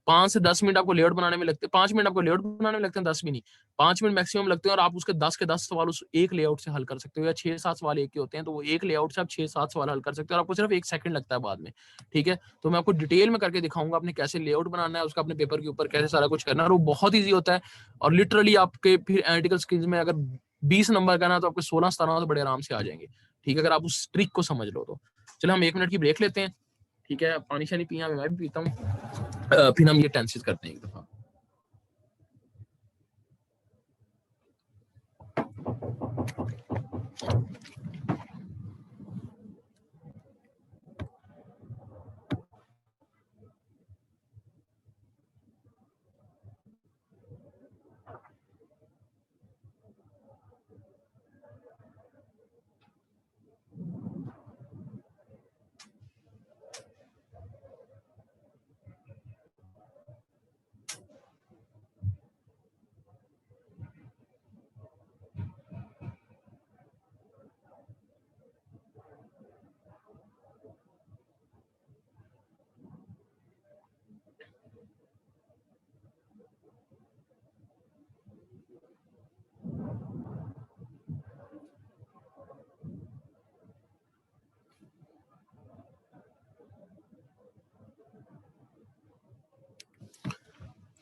5 से 10 मिनट आपको लेआउट बनाने में लगते हैं, 5 मिनट आपको लेआउट बनाने में लगते हैं, 10 भी नहीं, 5 मिनट मैक्सिमम लगते हैं, और आप उसके 10 के 10 सवाल उस एक लेआउट से हल कर सकते हो, या 6-7 सवाल एक के होते हैं, तो वो एक लेआउट से आप 6-7 सवाल हल कर सकते हो, और आपको सिर्फ 1 सेकंड लगता है बाद में। ठीक है, तो मैं आपको डिटेल में करके दिखाऊंगा आपने कैसे लेआउट बनाना है उसका, अपने पेपर के ऊपर कैसे सारा कुछ करना है, और वो बहुत ईजी होता है। और लिटरली आपके फिर एनालिटिकल स्किल्स में अगर 20 नंबर का ना, तो आपके 16-17 तो बड़े आराम से आ जाएंगे। ठीक है, अगर आप उस ट्रिक को समझ लो तो। चलो हम 1 मिनट की ब्रेक लेते हैं। ठीक है, पानी शानी पिया, मैं भी पीता हूँ, फिर हम ये टेंसेस करते हैं एक दफा।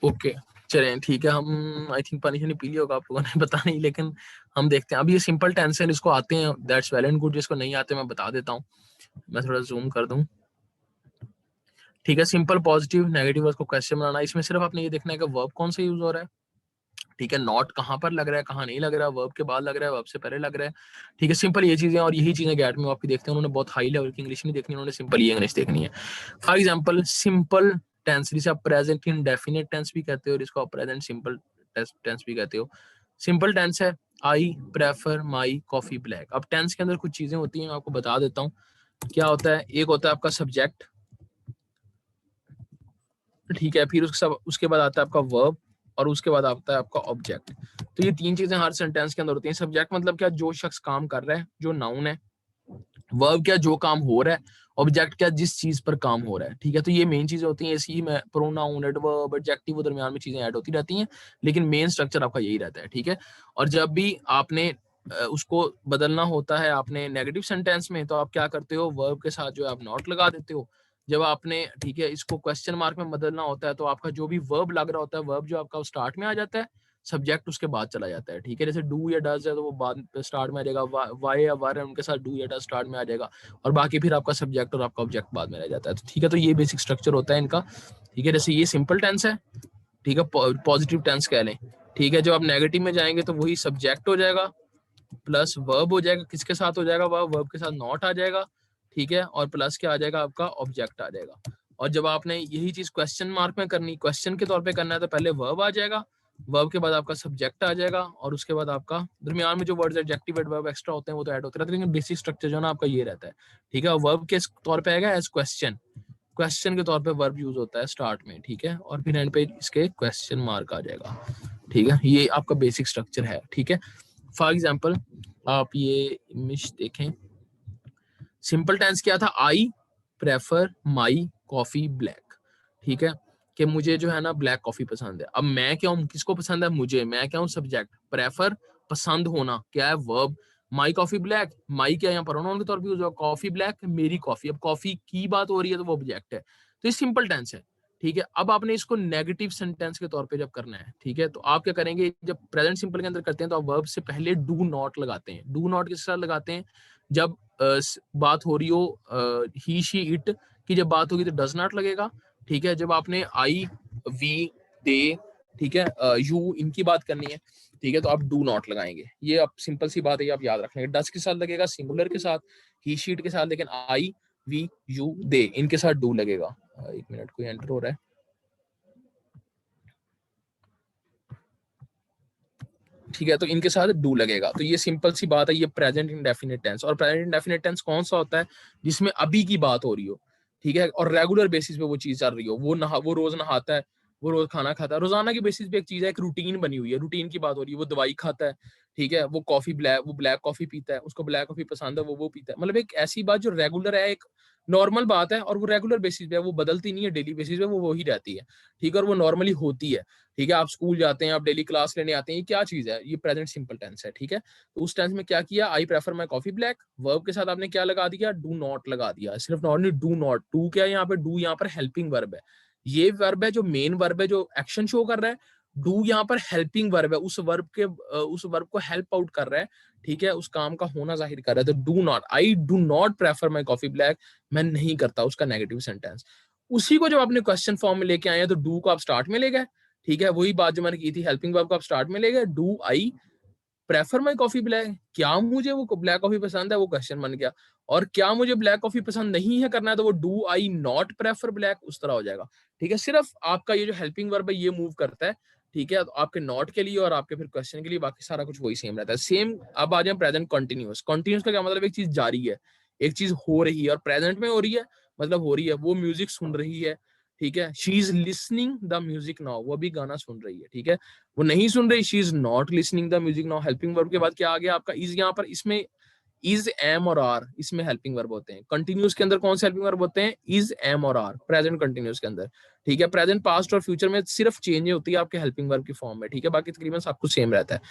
ओके, चलें ठीक है, हम आई थिंक पानी शानी पी लिया होगा आप लोगों ने, पता नहीं, लेकिन हम देखते हैं। अभी ये सिंपल टेंस है, इसको आते हैं, दैट्स वेल एंड गुड। जिसको नहीं आते मैं बता देता हूँ, मैं थोड़ा जूम कर दूं। ठीक है, सिंपल पॉजिटिव नेगेटिव उसको क्वेश्चन बनाना, इसमें सिर्फ आपने ये देखना है कि वर्ब कौन सा यूज हो रहा है। ठीक है, नॉट कहाँ पर लग रहा है, कहाँ नहीं लग रहा है, वर्ब के बाद लग रहा है, वर्ब से पहले लग रहा है। ठीक है, सिंपल ये चीजें, और यही चीजें गैट में आपकी देखते हैं, उन्होंने बहुत हाई लेवल की इंग्लिश नहीं देखनी, उन्होंने सिंपल ये इंग्लिश देखनी है। फॉर एग्जाम्पल सिंपल टेंस, जिसे आप प्रेजेंट इंडेफिनिट टेंस भी कहते हो, और इसको आप प्रेजेंट सिंपल टेंस भी कहते हो। सिंपल टेंस है, I prefer my coffee black. अब टेंस के अंदर कुछ चीजें होती हैं, मैं आपको बता देता हूँ क्या होता है। एक होता है आपका सब्जेक्ट, ठीक है, फिर उसके बाद आता है आपका वर्ब, और उसके बाद आता है आपका ऑब्जेक्ट। तो ये 3 चीजें हर सेंटेंस के अंदर होती हैं। सब्जेक्ट मतलब क्या, जो शख्स काम कर रहा है, जो नाउन है। वर्ब क्या, जो काम हो रहा है। ऑब्जेक्ट क्या, जिस चीज पर काम हो रहा है। ठीक है, तो ये मेन चीजें होती हैं। इसी में प्रोनाउन, एडवर्ब, एडजेक्टिव दरमियान में चीजें ऐड होती रहती हैं, लेकिन मेन स्ट्रक्चर आपका यही रहता है। ठीक है, और जब भी आपने उसको बदलना होता है आपने नेगेटिव सेंटेंस में, तो आप क्या करते हो, वर्ब के साथ जो है आप नॉट लगा देते हो। जब आपने, ठीक है, इसको क्वेश्चन मार्क में बदलना होता है, तो आपका जो भी वर्ब लग रहा होता है, वर्ब जो आपका स्टार्ट में आ जाता है, सब्जेक्ट उसके बाद चला जाता है। ठीक है, जैसे डू या डज है, तो वो बाद स्टार्ट में आ जाएगा, वाई या वर है, उनके साथ डू या डज स्टार्ट में आ जाएगा, और बाकी फिर आपका सब्जेक्ट और आपका ऑब्जेक्ट बाद में रह जाता है। तो ठीक है, तो ये बेसिक स्ट्रक्चर होता है इनका। ठीक है, जैसे ये सिंपल टेंस है, ठीक है, पॉजिटिव टेंस कह लें। ठीक है, जब आप नेगेटिव में जाएंगे तो वही सब्जेक्ट हो जाएगा प्लस वर्ब हो जाएगा, किसके साथ हो जाएगा, वह वर्ब के साथ नॉट आ जाएगा। ठीक है, और प्लस क्या आ जाएगा, आपका ऑब्जेक्ट आ जाएगा। और जब आपने यही चीज क्वेश्चन मार्क में करनी, क्वेश्चन के तौर पे करना है, तो पहले वर्ब आ जाएगा, वर्ब के बाद आपका सब्जेक्ट आ जाएगा, और उसके बाद आपका दरमियान में जो वर्ड्स एडजेक्टिव एडवर्ब एक्स्ट्रा होते हैं वो तो ऐड होते रहते हैं, लेकिन बेसिक स्ट्रक्चर जो है ना आपका ये रहता है। ठीक है, वर्ब के तौर पे आएगा एज क्वेश्चन, क्वेश्चन के तौर पे वर्ब यूज होता है स्टार्ट में। ठीक है, और फिर एंड पे इसके क्वेश्चन मार्क आ जाएगा। ठीक है, ये आपका बेसिक स्ट्रक्चर है। ठीक है, फॉर एग्जाम्पल आप ये इमेज देखें, सिंपल टेंस क्या था, I prefer my coffee black. ठीक है, कि मुझे जो है ना ब्लैक कॉफी पसंद है। अब मैं क्या हूँ, किसको पसंद है, मुझे, मैं क्या हूँ, सब्जेक्ट। प्रेफर पसंद होना क्या है, वर्ब। माई कॉफी ब्लैक, माई क्या यहाँ प्रोनाउन के तौर पर यूज होगा, कॉफी ब्लैक मेरी कॉफी। अब कॉफी की बात हो रही है तो वो ऑब्जेक्ट है, तो ये सिंपल टेंस है। ठीक है, अब आपने इसको नेगेटिव सेंटेंस के तौर पे जब करना है, ठीक है, तो आप क्या करेंगे, जब प्रेजेंट सिंपल के अंदर करते हैं तो आप वर्ब से पहले डू नॉट लगाते हैं। डू नॉट किस तरह लगाते हैं, जब बात हो रही हो ही शी इट की, जब बात होगी तो डज नॉट लगेगा। ठीक है, जब आपने आई वी दे, ठीक है, यू इनकी बात करनी है, ठीक है, तो आप डू नॉट लगाएंगे। ये आप सिंपल सी बात है, ये आप याद रखेंगे। डज के साथ लगेगा सिंगुलर के साथ, ही शीट के साथ, लेकिन आई वी यू दे इनके साथ डू लगेगा। 1 मिनट, कोई एंटर हो रहा है। ठीक है, तो इनके साथ डू लगेगा। तो ये सिंपल सी बात है, ये प्रेजेंट इंडेफिनिट टेंस। और प्रेजेंट इंडेफिनिट टेंस कौन सा होता है, जिसमें अभी की बात हो रही हो, ठीक है, और रेगुलर बेसिस पे वो चीज चल रही हो। वो रोज नहाता है, वो रोज खाना खाता है, रोजाना की बेसिस पे एक चीज है, एक रूटीन बनी हुई है, रूटीन की बात हो रही है। वो दवाई खाता है, ठीक है, वो ब्लैक कॉफी पीता है, उसको ब्लैक कॉफी पसंद है, वो पीता है। मतलब एक ऐसी बात जो रेगुलर है, एक नॉर्मल बात है, और वो रेगुलर बेसिस पे है, वो बदलती नहीं है, डेली बेसिस पे वो वही रहती है, ठीक है, और वो नॉर्मली होती है, ठीक है। आप स्कूल जाते हैं, आप डेली क्लास लेने आते हैं, ये क्या चीज है, ये प्रेजेंट सिंपल टेंस है, ठीक है। तो उस टेंस में क्या किया, I prefer my coffee black, verb के साथ आपने क्या लगा दिया, डू नॉट लगा दिया, सिर्फ नॉट नहीं, डू नॉट, डू क्या है यहाँ पे, डू यहाँ पर हेल्पिंग वर्ब है, ये वर्ब है जो मेन वर्ब है जो एक्शन शो कर रहा है, डू यहाँ पर हेल्पिंग वर्ब है, उस वर्ब को हेल्प आउट कर रहा है, ठीक है, उस काम का होना जाहिर कर रहा है। तो do not, I do not prefer my coffee black, मैं नहीं करता, उसका नेगेटिव सेंटेंस। उसी को जब आपने क्वेश्चन फॉर्म में लेके आए हैं तो डू को आप स्टार्ट में ले गए, ठीक है, वही बात जो मैंने की थी, हेल्पिंग वर्ब को आप स्टार्ट में ले गए, do I prefer my coffee black, क्या मुझे वो ब्लैक कॉफी पसंद है, वो क्वेश्चन बन गया, और क्या मुझे ब्लैक कॉफी पसंद नहीं है करना है, तो वो do I not prefer black, उस तरह हो जाएगा, ठीक है। सिर्फ आपका ये जो हेल्पिंग वर्ब है ये मूव करता है, ठीक है, तो आपके नॉट के लिए और आपके फिर क्वेश्चन के लिए बाकी सारा कुछ वही सेम रहता है, सेम। अब आ जाए प्रेजेंट कंटिन्यूअस, कंटिन्यूअस का क्या मतलब, एक चीज जारी है, एक चीज हो रही है, और प्रेजेंट में हो रही है, मतलब हो रही है, वो म्यूजिक सुन रही है, ठीक है, she is listening the music now, वो अभी गाना सुन रही है, ठीक है, वो नहीं सुन रही, she is not listening the music now. Helping verb के बाद क्या आ गया आपका, इज, यहाँ पर इसमें इज, एम और आर इसमें हेल्पिंग वर्ब होते हैं। कंटिन्यूस के अंदर कौन से हेल्पिंग वर्ब होते हैं, इज, एम और आर, प्रेजेंट कंटिन्यूस के अंदर, ठीक है। प्रेजेंट, पास्ट और फ्यूचर में सिर्फ चेंज होती है आपके हेल्पिंग वर्ब की फॉर्म में, ठीक है, बाकी तकरीबन सब कुछ सेम रहता है।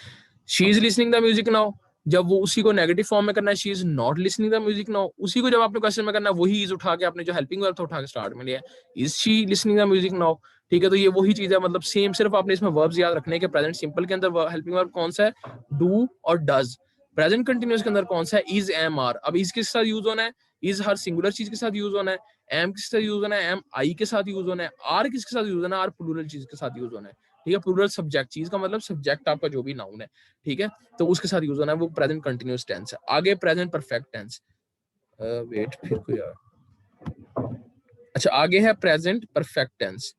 She is listening the music now, जब वो उसी को नेगेटिव फॉर्म में करना है, she is not listening the music now, उसी को जब आपने क्वेश्चन में करना है, वही इज उठा के आपने जो हेल्पिंग वर्ब था उठा के स्टार्ट में लिया, is she listening the music now, ठीक है। तो ये वही चीज है, मतलब सेम, सिर्फ आपने इसमें वर्ब्स याद रखने के, प्रेजेंट सिंपल के अंदर हेल्पिंग वर्ब कौन सा है, डू और डज, प्रेजेंट कंटिन्यूस के अंदर कौन सा है, इज, एम, आर। अब इज किसके साथ यूज होना है, इज हर सिंगुलर चीज के साथ यूज होना है, एम किसके साथ यूज होना है, एम आई के साथ यूज होना है, आर किसके साथ यूज होना है, आर प्लूरल चीज के साथ यूज होना है, ठीक है। प्लूरल सब्जेक्ट, चीज का मतलब सब्जेक्ट आपका जो भी नाउन है, ठीक है, तो उसके साथ यूज होना है, वो प्रेजेंट कंटिन्यूस टेंस है। आगे प्रेजेंट परफेक्ट टेंस, वेट फिर कोई अच्छा, आगे है प्रेजेंट परफेक्ट टेंस।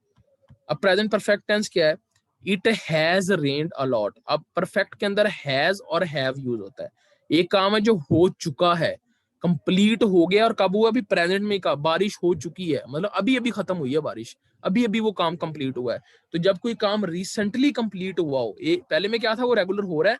अब प्रेजेंट परफेक्ट टेंस क्या है, इट हैज रेन्ड अलॉट। अब परफेक्ट के अंदर हैज और हैव यूज होता है, एक काम है जो हो चुका है, कंप्लीट हो गया, और कब हुआ, अभी प्रेजेंट में का बारिश हो चुकी है, मतलब अभी अभी खत्म हुई है बारिश, अभी अभी वो काम कंप्लीट हुआ है। तो जब कोई काम रिसेंटली कंप्लीट हुआ हो, पहले में क्या था, वो रेगुलर हो रहा है,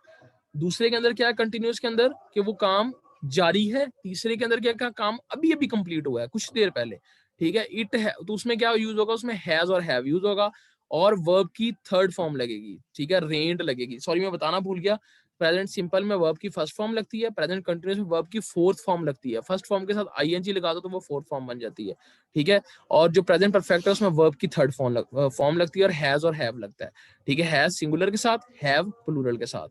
दूसरे के अंदर क्या है, कंटिन्यूस के अंदर कि वो काम जारी है, तीसरे के अंदर क्या काम अभी अभी कंप्लीट हुआ है कुछ देर पहले, ठीक है। इट है तो उसमें क्या यूज होगा, उसमें हैज और हैव यूज होगा, और वर्ब की थर्ड फॉर्म लगेगी, ठीक है, रेंड लगेगी, सॉरी मैं बताना भूल गया, प्रेजेंट सिंपल में वर्ब की फर्स्ट फॉर्म लगती है, प्रेजेंट कंटिन्यूस में वर्ब की फोर्थ फॉर्म लगती है, फर्स्ट फॉर्म के साथ आईएनजी लगा दो तो वो फोर्थ फॉर्म बन जाती है, ठीक है। और जो प्रेजेंट परफेक्ट है उसमें वर्ब की थर्ड फॉर्म लगती है, और हैज और हैव लगता है, ठीक है, हैज सिंगुलर के साथ, हैव प्लूरल के साथ।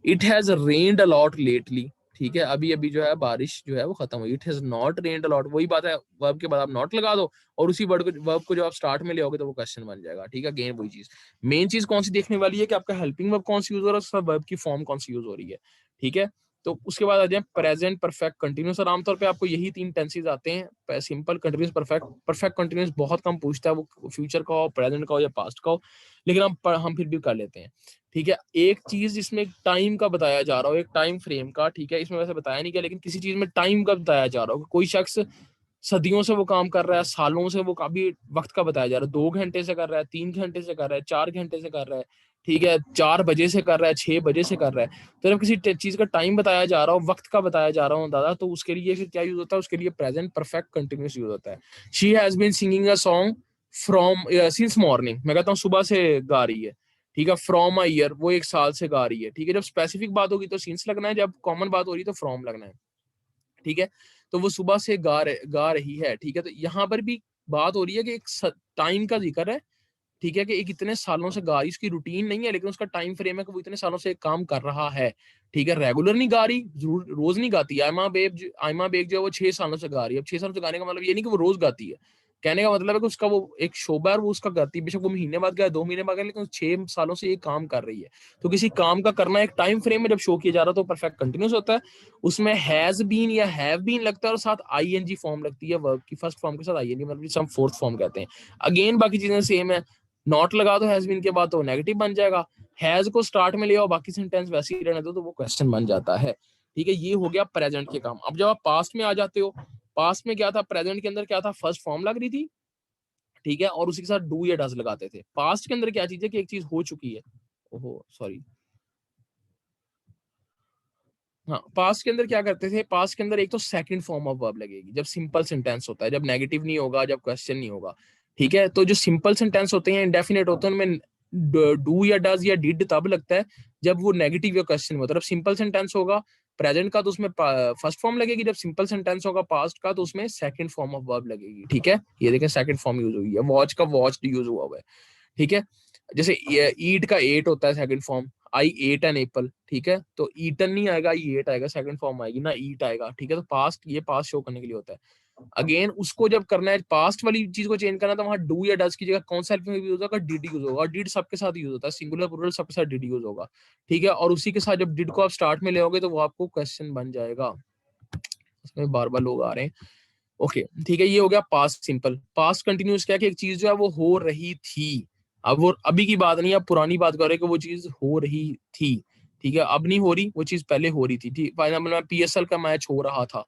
It has rained a lot lately, ठीक है, अभी अभी जो है बारिश जो है वो खत्म हुई, it has not rained a lot, वही बात है, वर्ब के बाद आप नॉट लगा दो, और उसी वर्ब को जो आप स्टार्ट में ले आओगे तो वो क्वेश्चन बन जाएगा, ठीक है। अगेन वही चीज, मेन चीज कौन सी देखने वाली है कि आपका हेल्पिंग वर्ब कौन सी यूज हो रहा है, उसका वर्ब की फॉर्म कौन सी यूज हो रही है, ठीक है। तो उसके बाद आ जाए प्रेजेंट परफेक्ट कंटिन्यूस, और आमतौर पे आपको यही तीन टेंसेज आते हैं, simple, continuous, perfect. Perfect continuous बहुत कम पूछता है, वो फ्यूचर का हो, प्रेजेंट का हो या पास्ट का हो, लेकिन हम फिर भी कर लेते हैं, ठीक है। एक चीज जिसमें टाइम का बताया जा रहा हो, एक टाइम फ्रेम का, ठीक है, इसमें वैसे बताया नहीं गया, लेकिन किसी चीज में टाइम का बताया जा रहा हो, कोई शख्स सदियों से वो काम कर रहा है, सालों से वो काफी वक्त का बताया जा रहा है, 2 घंटे से कर रहा है, 3 घंटे से कर रहा है, 4 घंटे से कर रहा है, ठीक है, 4 बजे से कर रहा है, 6 बजे से कर रहा है। तो जब किसी चीज का टाइम बताया जा रहा हो, वक्त का बताया जा रहा हो दादा, तो उसके लिए फिर क्या यूज होता है, उसके लिए प्रेजेंट परफेक्ट कंटिन्यूस यूज होता है। She has been singing a song from since morning, मैं कहता हूँ सुबह से गा रही है, ठीक है। फ्रॉम अ ईयर, वो 1 साल से गा रही है, ठीक है। जब स्पेसिफिक बात होगी तो सिंस लगना है, जब कॉमन बात हो रही है तो फ्रॉम लगना है, ठीक है। तो वो सुबह से गा रही है, ठीक है। तो यहाँ पर भी बात हो रही है कि एक टाइम का जिक्र है, ठीक है, कि एक इतने सालों से गा रही, उसकी रूटीन नहीं है, लेकिन उसका टाइम फ्रेम है कि वो इतने सालों से एक काम कर रहा है, ठीक है। रेगुलर नहीं गा रही, रोज नहीं गाती, आयमा बेग जो है वो 6 सालों से गा रही है। अब 6 सालों से गाने का मतलब ये नहीं कि वो रोज गाती है, कहने का मतलब है कि उसका वो एक शोबा है, वो उसका गाती है, बेशक वो महीने बाद गया, 2 महीने बाद गया, लेकिन 6 सालों से ये काम कर रही है। तो किसी काम का करना एक टाइम फ्रेम में जब शो किया जा रहा है तो परफेक्ट कंटिन्यूस होता है, उसमें हैज बीन या हैव बीन लगता है, और साथ आईएनजी फॉर्म लगती है, वर्ब की फर्स्ट फॉर्म के साथ आईएनजी, मतलब जिसे हम फोर्थ फॉर्म कहते हैं। अगेन बाकी चीजें सेम है, नॉट लगा दो हैज बीन के बाद तो नेगेटिव बन जाएगा, हैज को स्टार्ट में ले आओ, बाकी सेंटेंस वैसे ही रहने दो तो वो क्वेश्चन बन जाता है, ठीक है। ये हो गया प्रेजेंट के काम। अब जब आप पास्ट में आ जाते हो, पास्ट में क्या था, प्रेजेंट के अंदर क्या था, फर्स्ट फॉर्म लग रही थी, ठीक है, और उसी के साथ डू या डज लगाते थे। पास्ट के अंदर क्या चीज है कि एक चीज हो चुकी है, ओहो सॉरी, हाँ, पास्ट के अंदर क्या करते थे, पास्ट के अंदर एक तो सेकंड फॉर्म ऑफ वर्ब लगेगी जब सिंपल सेंटेंस होता है, जब नेगेटिव नहीं होगा, जब क्वेश्चन नहीं होगा, ठीक है। तो जो सिंपल सेंटेंस होते हैं, इंडेफिनेट होते हैं, उनमें डू या डज या डिड तब लगता है जब वो नेगेटिव या क्वेश्चन होता है। सिंपल सेंटेंस होगा प्रेजेंट का तो उसमें फर्स्ट फॉर्म लगेगी, जब सिंपल सेंटेंस होगा पास्ट का तो उसमें सेकंड फॉर्म ऑफ वर्ब लगेगी, ठीक है। ये देखें सेकंड फॉर्म यूज हुई है, वॉच का वॉच्ड यूज हुआ है, ठीक है। जैसे ईट का एट होता है second form, I eight an apple, ठीक है। तो ईटन नहीं आएगा, ई एट आएगा, सेकंड फॉर्म आएगी ना, ईट आएगा, ठीक है। तो पास्ट, ये पास्ट शो करने के लिए होता है। अगेन उसको जब करना है पास्ट वाली चीज को चेंज करना, तो वहां डू या डज की जगह कौन सा हेल्पिंग यूज होगा, डिड यूज होगा। और डिड सबके साथ यूज होता है, सिंगुलर प्लूरल सबके साथ डिड यूज होगा, ठीक है। और उसी के साथ जब डिड को आप स्टार्ट में ले आओगे तो वो आपको क्वेश्चन बन जाएगा। इसमें बार बार लोग आ रहे हैं, ओके, ठीक है। ये हो गया पास्ट सिंपल। पास्ट कंटिन्यूस क्या है कि एक चीज जो है वो हो रही थी, अब वो अभी की बात नहीं है, अब पुरानी बात कर रहे हैं कि वो चीज हो रही थी, ठीक है। अब नहीं हो रही, वो चीज पहले हो रही थी, ठीक। फॉर एग्जाम्पल मैं पीएसएल का मैच हो रहा था,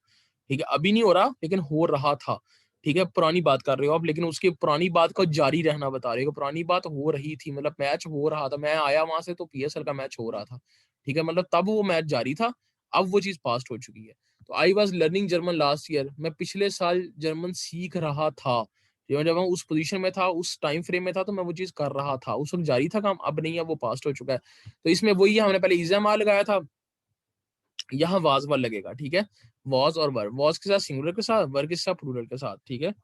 ठीक है। अभी नहीं हो रहा लेकिन हो रहा था, ठीक है। पुरानी बात कर रहे हो आप, लेकिन उसकी पुरानी बात को जारी रहना बता रहे हो। पुरानी बात हो रही थी मतलब मैच हो रहा था, मैं आया वहां से तो पीएसएल का मैच हो रहा था, ठीक है। मतलब तब वो मैच जारी था, अब वो चीज पास्ट हो चुकी है। तो I was learning German last year, मैं पिछले साल जर्मन सीख रहा था, जब मैं उस पोजीशन में था, उस टाइम फ्रेम में था, तो मैं वो चीज कर रहा था, उस वक्त जारी था काम, अब नहीं है, वो पास्ट हो चुका है। तो इसमें वही है, हमने पहले इज़म आ लगाया था, यहाँ वाज वर लगेगा, ठीक है। वॉज और वर, वॉज के साथ सिंगुलर के साथ, वर के साथ प्लूरल के साथ, ठीक है।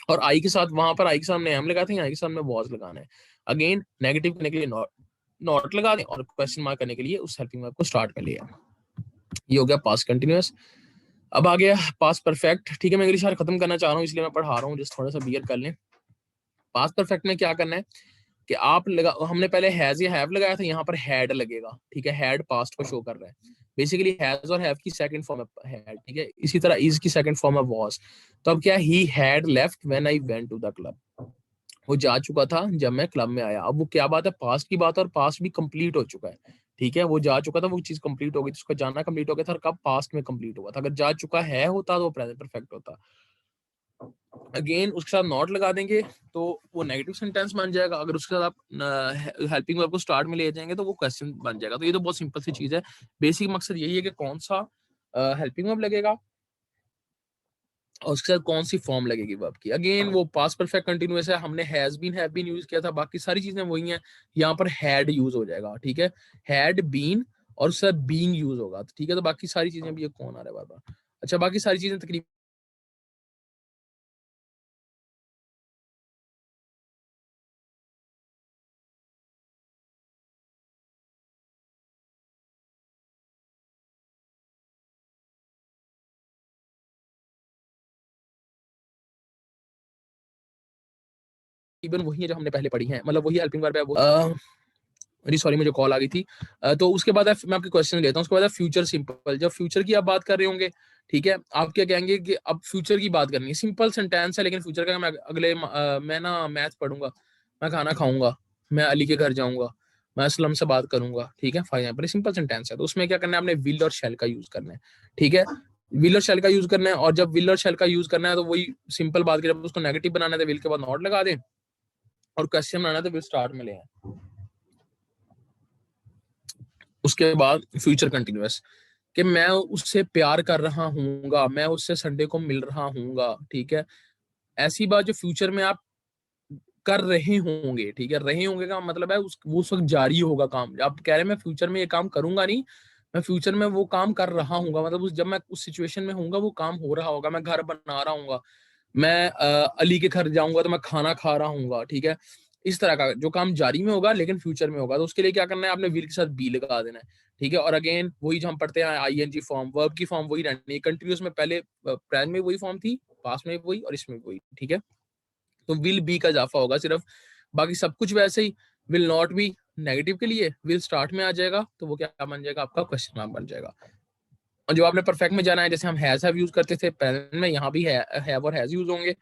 और आई के साथ, वहां पर आई के सामने एम लगाते हैं, आई के सामने वॉज लगाना है। अगेन नेगेटिव करने के लिए नॉट, नॉट लगा दें, और क्वेश्चन मार्क करने के लिए उस हेल्पिंग वर्ब को स्टार्ट में लिया। ये हो गया पास्ट कंटिन्यूअस। अब आ गया पास्ट परफेक्ट, ठीक है। मैं इंग्लिश यार खत्म करना चाह रहा हूँ इसलिए मैं पढ़ा रहा हूँ, जस्ट थोड़ा सा बियर कर लें। पास्ट परफेक्ट में क्या करना है कि आप लगा, हमने पहले हैज या हैव लगाया था, यहाँ पर हैड लगेगा, ठीक है। हैड पास्ट को शो कर रहा है, बेसिकली हैज और हैव की सेकंड फॉर्म है हैड, ठीक है। इसी तरह इज की सेकंड फॉर्म है वाज। तो अब क्या, he had left when I went to the club, वो जा चुका था जब मैं क्लब में आया। अब वो क्या बात है, पास्ट की बात है, और पास्ट भी कंप्लीट हो चुका है, ठीक है। वो जा चुका था, वो चीज कंप्लीट हो गई थी, उसका जाना कंप्लीट हो गया था, और कब, पास्ट में कंप्लीट हुआ था। अगर जा चुका है होता तो वो प्रेजेंट परफेक्ट होता। अगेन उसके साथ नॉट लगा देंगे तो वो नेगेटिव सेंटेंस बन जाएगा। अगर उसके साथ आप हेल्पिंग वर्ब को स्टार्ट में ले जाएंगे तो वो क्वेश्चन बन जाएगा। तो ये तो बहुत सिंपल सी चीज है। बेसिक मकसद यही है कि कौन सा हेल्पिंग वर्ब लगेगा और उसके साथ कौन सी फॉर्म लगेगी वर्ब की। अगेन वो पास्ट परफेक्ट कंटिन्यूअस है, हमने has been have been use किया था, बाकी सारी चीजें वही हैं। यहाँ पर हैड यूज हो जाएगा, ठीक है। हैड बीन और उसके साथ बीइंग यूज होगा, ठीक है। तो बाकी सारी चीजें भी, ये कौन आ रहा है बार बार, अच्छा बाकी सारी चीजें तकरीबन वही है जो हमने पहले पढ़ी है, मतलब वही हेल्पिंग वर्ब है वो। जी सॉरी, मुझे कॉल आ गई थी। तो उसके बाद मैं आपके क्वेश्चन लेता हूँ। उसके बाद फ्यूचर सिंपल, जब फ्यूचर की आप बात कर रहे होंगे, ठीक है। आप क्या कहेंगे कि अब फ्यूचर की बात करनी है, सिंपल सेंटेंस है, लेकिन फ्यूचर का मैं अगले मैं ना मैथ पढ़ूंगा, मैं खाना खाऊंगा, मैं अली के घर जाऊंगा, मैं असलम से बात करूंगा, ठीक है। फॉर एग्जाम्पल सिंपल सेंटेंस है, तो उसमें क्या करना है, आपने विल और शैल का यूज करना है, ठीक है। विल और शैल का यूज करना है, और जब विल और शैल का यूज करना है तो वही सिंपल बात की, जब उसको नेगेटिव बनाना है तो विल के बाद नॉट लगा दें, और क्वेश्चन बनाना है तो विल स्टार्ट में ले आए। उसके बाद फ्यूचर कंटिन्यूअस, कि मैं उससे प्यार कर रहा हूँगा, मैं उससे संडे को मिल रहा हूँगा, ठीक है। ऐसी बात जो फ्यूचर में आप कर रहे होंगे, ठीक है। रहे होंगे का मतलब है वो उस वक्त जारी होगा काम। आप कह रहे हैं मैं फ्यूचर में ये काम करूंगा नहीं, मैं फ्यूचर में वो काम कर रहा हूँगा, मतलब जब मैं उस सिचुएशन में हूँगा वो काम हो रहा होगा। मैं घर बना रहा हूँगा, मैं अली के घर जाऊंगा तो मैं खाना खा रहा हूँगा, ठीक है। इस तरह का जो काम जारी में होगा लेकिन फ्यूचर में होगा, तो उसके लिए क्या करना है, आपने विल के साथ बी लगा देना है, ठीक है। और अगेन वही जो हम पढ़ते हैं, आईएनजी फॉर्म, वर्ब की फॉर्म वही रहनी है कंटिन्यूस में, पहले प्रेजेंट में वही फॉर्म थी, पास्ट में वही, और इसमें वही, ठीक है। तो विल बी का इजाफा होगा सिर्फ, बाकी सब कुछ वैसे ही। विल नॉट बी नेगेटिव के लिए विल स्टार्ट में आ जाएगा, तो वो क्या बन जाएगा, आपका क्वेश्चन मार्क बन जाएगा। और जो आपने परफेक्ट में जाना है, जैसे हम हैज हैव यूज करते थे प्रेजेंट में, यहाँ भी हैव और हैज यूज होंगे,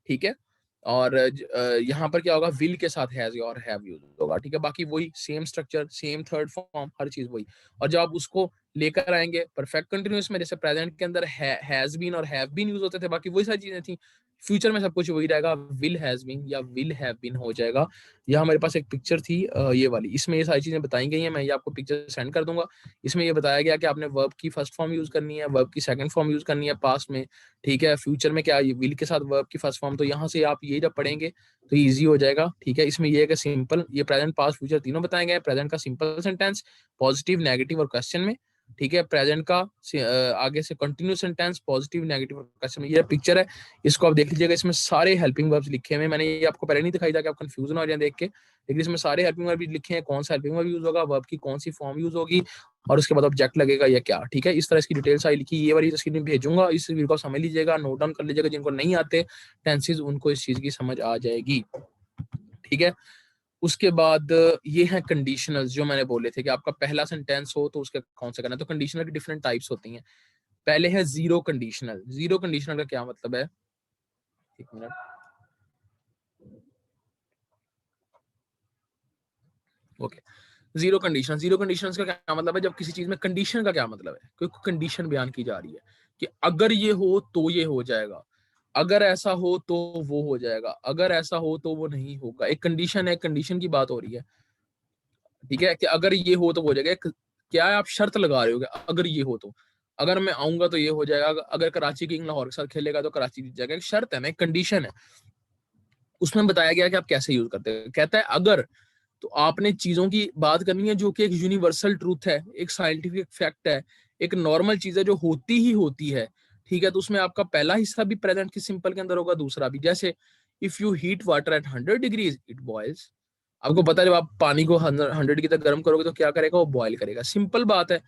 ठीक है। और यहाँ पर क्या होगा, विल के साथ हैज और हैव यूज होगा, ठीक है। बाकी वही same structure, same third form, हर चीज वही। और जब आप उसको लेकर आएंगे परफेक्ट कंटिन्यूअस में, जैसे प्रेजेंट के अंदर हैज बीन और हैव बीन यूज होते थे, बाकी वही सारी चीजें थी। फ्यूचर में सब कुछ वही रहेगा, विल हैज बीन या विल हैव बीन हो जाएगा। यहाँ हमारे पास एक पिक्चर थी ये वाली, इसमें ये सारी चीजें बताई गई हैं, मैं ये आपको पिक्चर सेंड कर दूंगा। इसमें ये बताया गया कि आपने वर्ब की फर्स्ट फॉर्म यूज करनी है, वर्ब की सेकंड फॉर्म यूज करनी है पास्ट में, ठीक है। फ्यूचर में क्या, विल के साथ वर्ब की फर्स्ट फॉर्म, तो यहाँ से आप ये जब पढ़ेंगे तो ईजी हो जाएगा, ठीक है। इसमें ये है कि सिंपल, ये प्रेजेंट पास्ट फ्यूचर तीनों बताए गए। प्रेजेंट का सिंपल सेंटेंस पॉजिटिव नेगेटिव और क्वेश्चन में, ठीक है। प्रेजेंट का आगे से कंटिन्यूस सेंटेंस पॉजिटिव नेगेटिव और क्वेश्चन में। ये पिक्चर है, इसको आप देख लीजिएगा, इसमें सारे हेल्पिंग वर्ब्स लिखे हुए हैं। मैंने ये आपको पहले नहीं दिखाई था कि आप कंफ्यूज ना हो जाए देख के, लेकिन इसमें सारे हेल्पिंग वर्ब लिखे हैं, कौन सा हेल्पिंग वर्ब यूज होगा, वर्ब की कौन सी फॉर्म यूज होगी, और उसके बाद ऑब्जेक्ट लगेगा या क्या, ठीक है। इस तरह इसकी डिटेल्स आई लिखी, ये वाली तस्वीर में भेजूंगा, इस वीडियो को समझ लीजिएगा, नोट डाउन कर लीजिएगा। जिनको नहीं आते टेंसेज उनको इस चीज की समझ आ जाएगी, ठीक है। उसके बाद ये है कंडीशनल्स, जो मैंने बोले थे कि आपका पहला सेंटेंस हो तो उसका कौन सा करना है। तो कंडीशनल की डिफरेंट टाइप्स होती हैं। पहले है जीरो कंडीशनल। जीरो कंडीशनल का क्या मतलब है, एक minute, okay. Zero condition, zero condition का क्या मतलब है, जब किसी चीज में कंडीशन का क्या मतलब है, कोई कंडीशन बयान की जा रही है कि अगर ये हो तो ये हो जाएगा, अगर ऐसा हो तो वो हो जाएगा, अगर ऐसा हो तो वो नहीं होगा। एक कंडीशन है, कंडीशन की बात हो रही है, ठीक है, कि अगर ये हो तो वो हो जाएगा। क्या है, आप शर्त लगा रहे हो कि अगर ये हो तो, अगर मैं आऊंगा तो ये हो जाएगा, अगर कराची किंग लाहौर के साथ खेलेगा तो कराची जीत जाएगा। एक शर्त है ना, एक कंडीशन है। उसमें बताया गया कि आप कैसे यूज करते हैं। कहता है अगर, तो आपने चीजों की बात करनी है जो कि एक यूनिवर्सल ट्रूथ है, एक साइंटिफिक फैक्ट है, एक नॉर्मल चीज है जो होती ही होती है, ठीक है। तो उसमें आपका पहला हिस्सा भी प्रेजेंट के सिंपल के अंदर होगा, दूसरा भी। जैसे if you heat water at 100 degrees it boils. आपको पता है जब आप पानी को 100 डिग्री तक गर्म करोगे तो क्या करेगा, वो बॉयल करेगा। सिंपल बात है,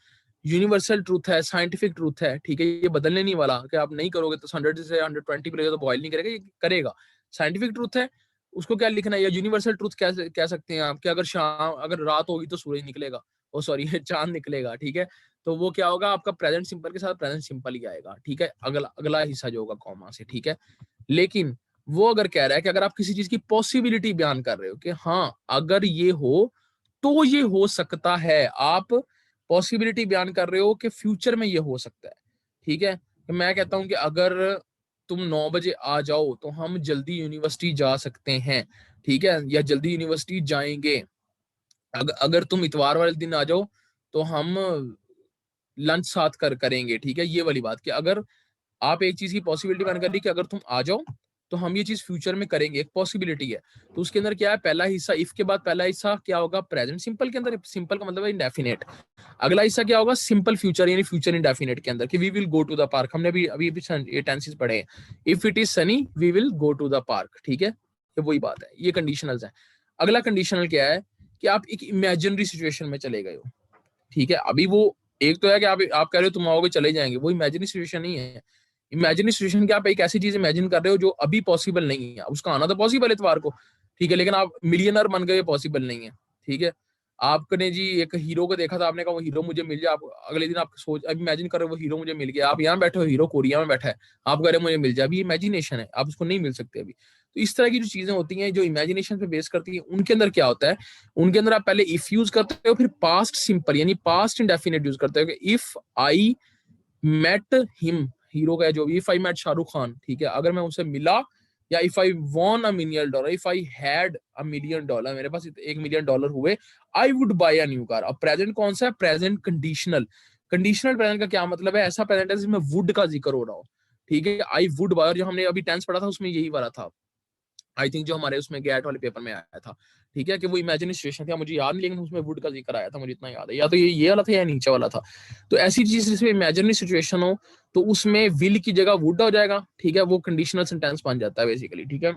यूनिवर्सल ट्रूथ है, साइंटिफिक ट्रूथ है, ठीक है। ये बदलने नहीं वाला कि आप नहीं करोगे तो 100 से 120 पे तो बॉयल नहीं करेगा, ये करेगा। साइंटिफिक ट्रूथ है, उसको क्या लिखना है, या यूनिवर्सल ट्रूथ कह सकते हैं आप, कि अगर शाम, अगर रात होगी तो सूरज निकलेगा, ओ सॉरी चांद निकलेगा, ठीक है। तो वो क्या होगा, आपका प्रेजेंट सिंपल के साथ प्रेजेंट सिंपल ही आएगा, ठीक है। अगला अगला हिस्सा जो होगा कॉमा से, ठीक है। लेकिन वो अगर कह रहा है कि अगर आप किसी चीज की पॉसिबिलिटी बयान कर रहे हो कि हाँ अगर ये हो तो ये हो सकता है, आप पॉसिबिलिटी बयान कर रहे हो कि फ्यूचर में ये हो सकता है, ठीक है। तो मैं कहता हूं कि अगर तुम 9 बजे आ जाओ तो हम जल्दी यूनिवर्सिटी जा सकते हैं, ठीक है, या जल्दी यूनिवर्सिटी जाएंगे। अगर तुम इतवार वाले दिन आ जाओ तो हम लंच साथ करेंगे, ठीक है। ये वाली बात कि अगर आप एक चीज की पॉसिबिलिटी बयान कर ली कि अगर तुम आ जाओ तो हम ये चीज फ्यूचर में करेंगे, एक पॉसिबिलिटी है। तो उसके अंदर क्या है, पहला हिस्सा इफ के बाद पहला हिस्सा क्या होगा, प्रेजेंट सिंपल के अंदर, सिंपल का मतलब है इंडेफिनेट। अगला हिस्सा क्या होगा, सिंपल फ्यूचर, यानी फ्यूचर इंडेफिनेट के अंदर, कि we will go to the park. हमने अभी अभी अभी ये टेंसेस पढ़े हैं। If it is sunny we will go to the park, ठीक है। ये वही बात है, ये कंडीशनल्स है। अगला कंडीशनल क्या है कि आप एक इमेजिनरी सिचुएशन में चले गए हो, ठीक है। अभी वो एक तो है कि आप कह रहे हो तुम आओगे चले जाएंगे, वो इमेजिनरी सिचुएशन नहीं है। इमेजिनरी सिचुएशन क्या, आप एक ऐसी चीज इमेजिन कर रहे हो जो अभी पॉसिबल नहीं है, उसका आना तो पॉसिबल है इतवार को, ठीक है, लेकिन आप मिलियनर बन गए, पॉसिबल नहीं है, ठीक है। आपने जी एक हीरो को देखा था, आपने कहा वो हीरो मुझे मिल जाए, आप अगले दिन आप सोच, अभी इमेजिन कर रहे हो वो हीरो मुझे मिल गया, आप यहाँ बैठे हो, हीरो कोरिया में बैठा है, आप कह रहे हो मुझे मिल जाए, अभी इमेजिनेशन है, आप उसको नहीं मिल सकते अभी। तो इस तरह की जो चीजें होती हैं जो इमेजिनेशन पे बेस करती है, उनके अंदर क्या होता है, उनके अंदर आप पहले इफ यूज करते हो, फिर पास्ट सिंपल यानी पास्ट इंडेफिनिट यूज करते हो कि if I met him, hero का है जो भी, if I met Shahrukh Khan, ठीक है, अगर मैं उनसे मिला, या if I won $1 million, if I had $1 million, मेरे पास $1 million हुए, I would buy a new car. अब प्रेजेंट कौन सा है, प्रेजेंट कंडीशनल। कंडीशनल प्रेजेंट का क्या मतलब है, ऐसा प्रेजेंट है जिसमें वुड का जिक्र हो रहा हो, ठीक है। आई वुड बाय, और जो हमने अभी टेंस पढ़ा था उसमें यही वाला था, आई थिंक जो हमारे उसमें गैट वाले पेपर में आया था, ठीक है, कि वो इमेजिनरी सिचुएशन था, मुझे याद नहीं, लेकिन उसमें वुड का जिक्र आया था, मुझे इतना याद है, या तो ये वाला था या नीचे वाला था। तो ऐसी चीज जिसमें इमेजिनरी सिचुएशन हो तो उसमें विल की जगह वुड हो जाएगा, ठीक है, वो कंडीशनल सेंटेंस बन जाता है बेसिकली, ठीक है।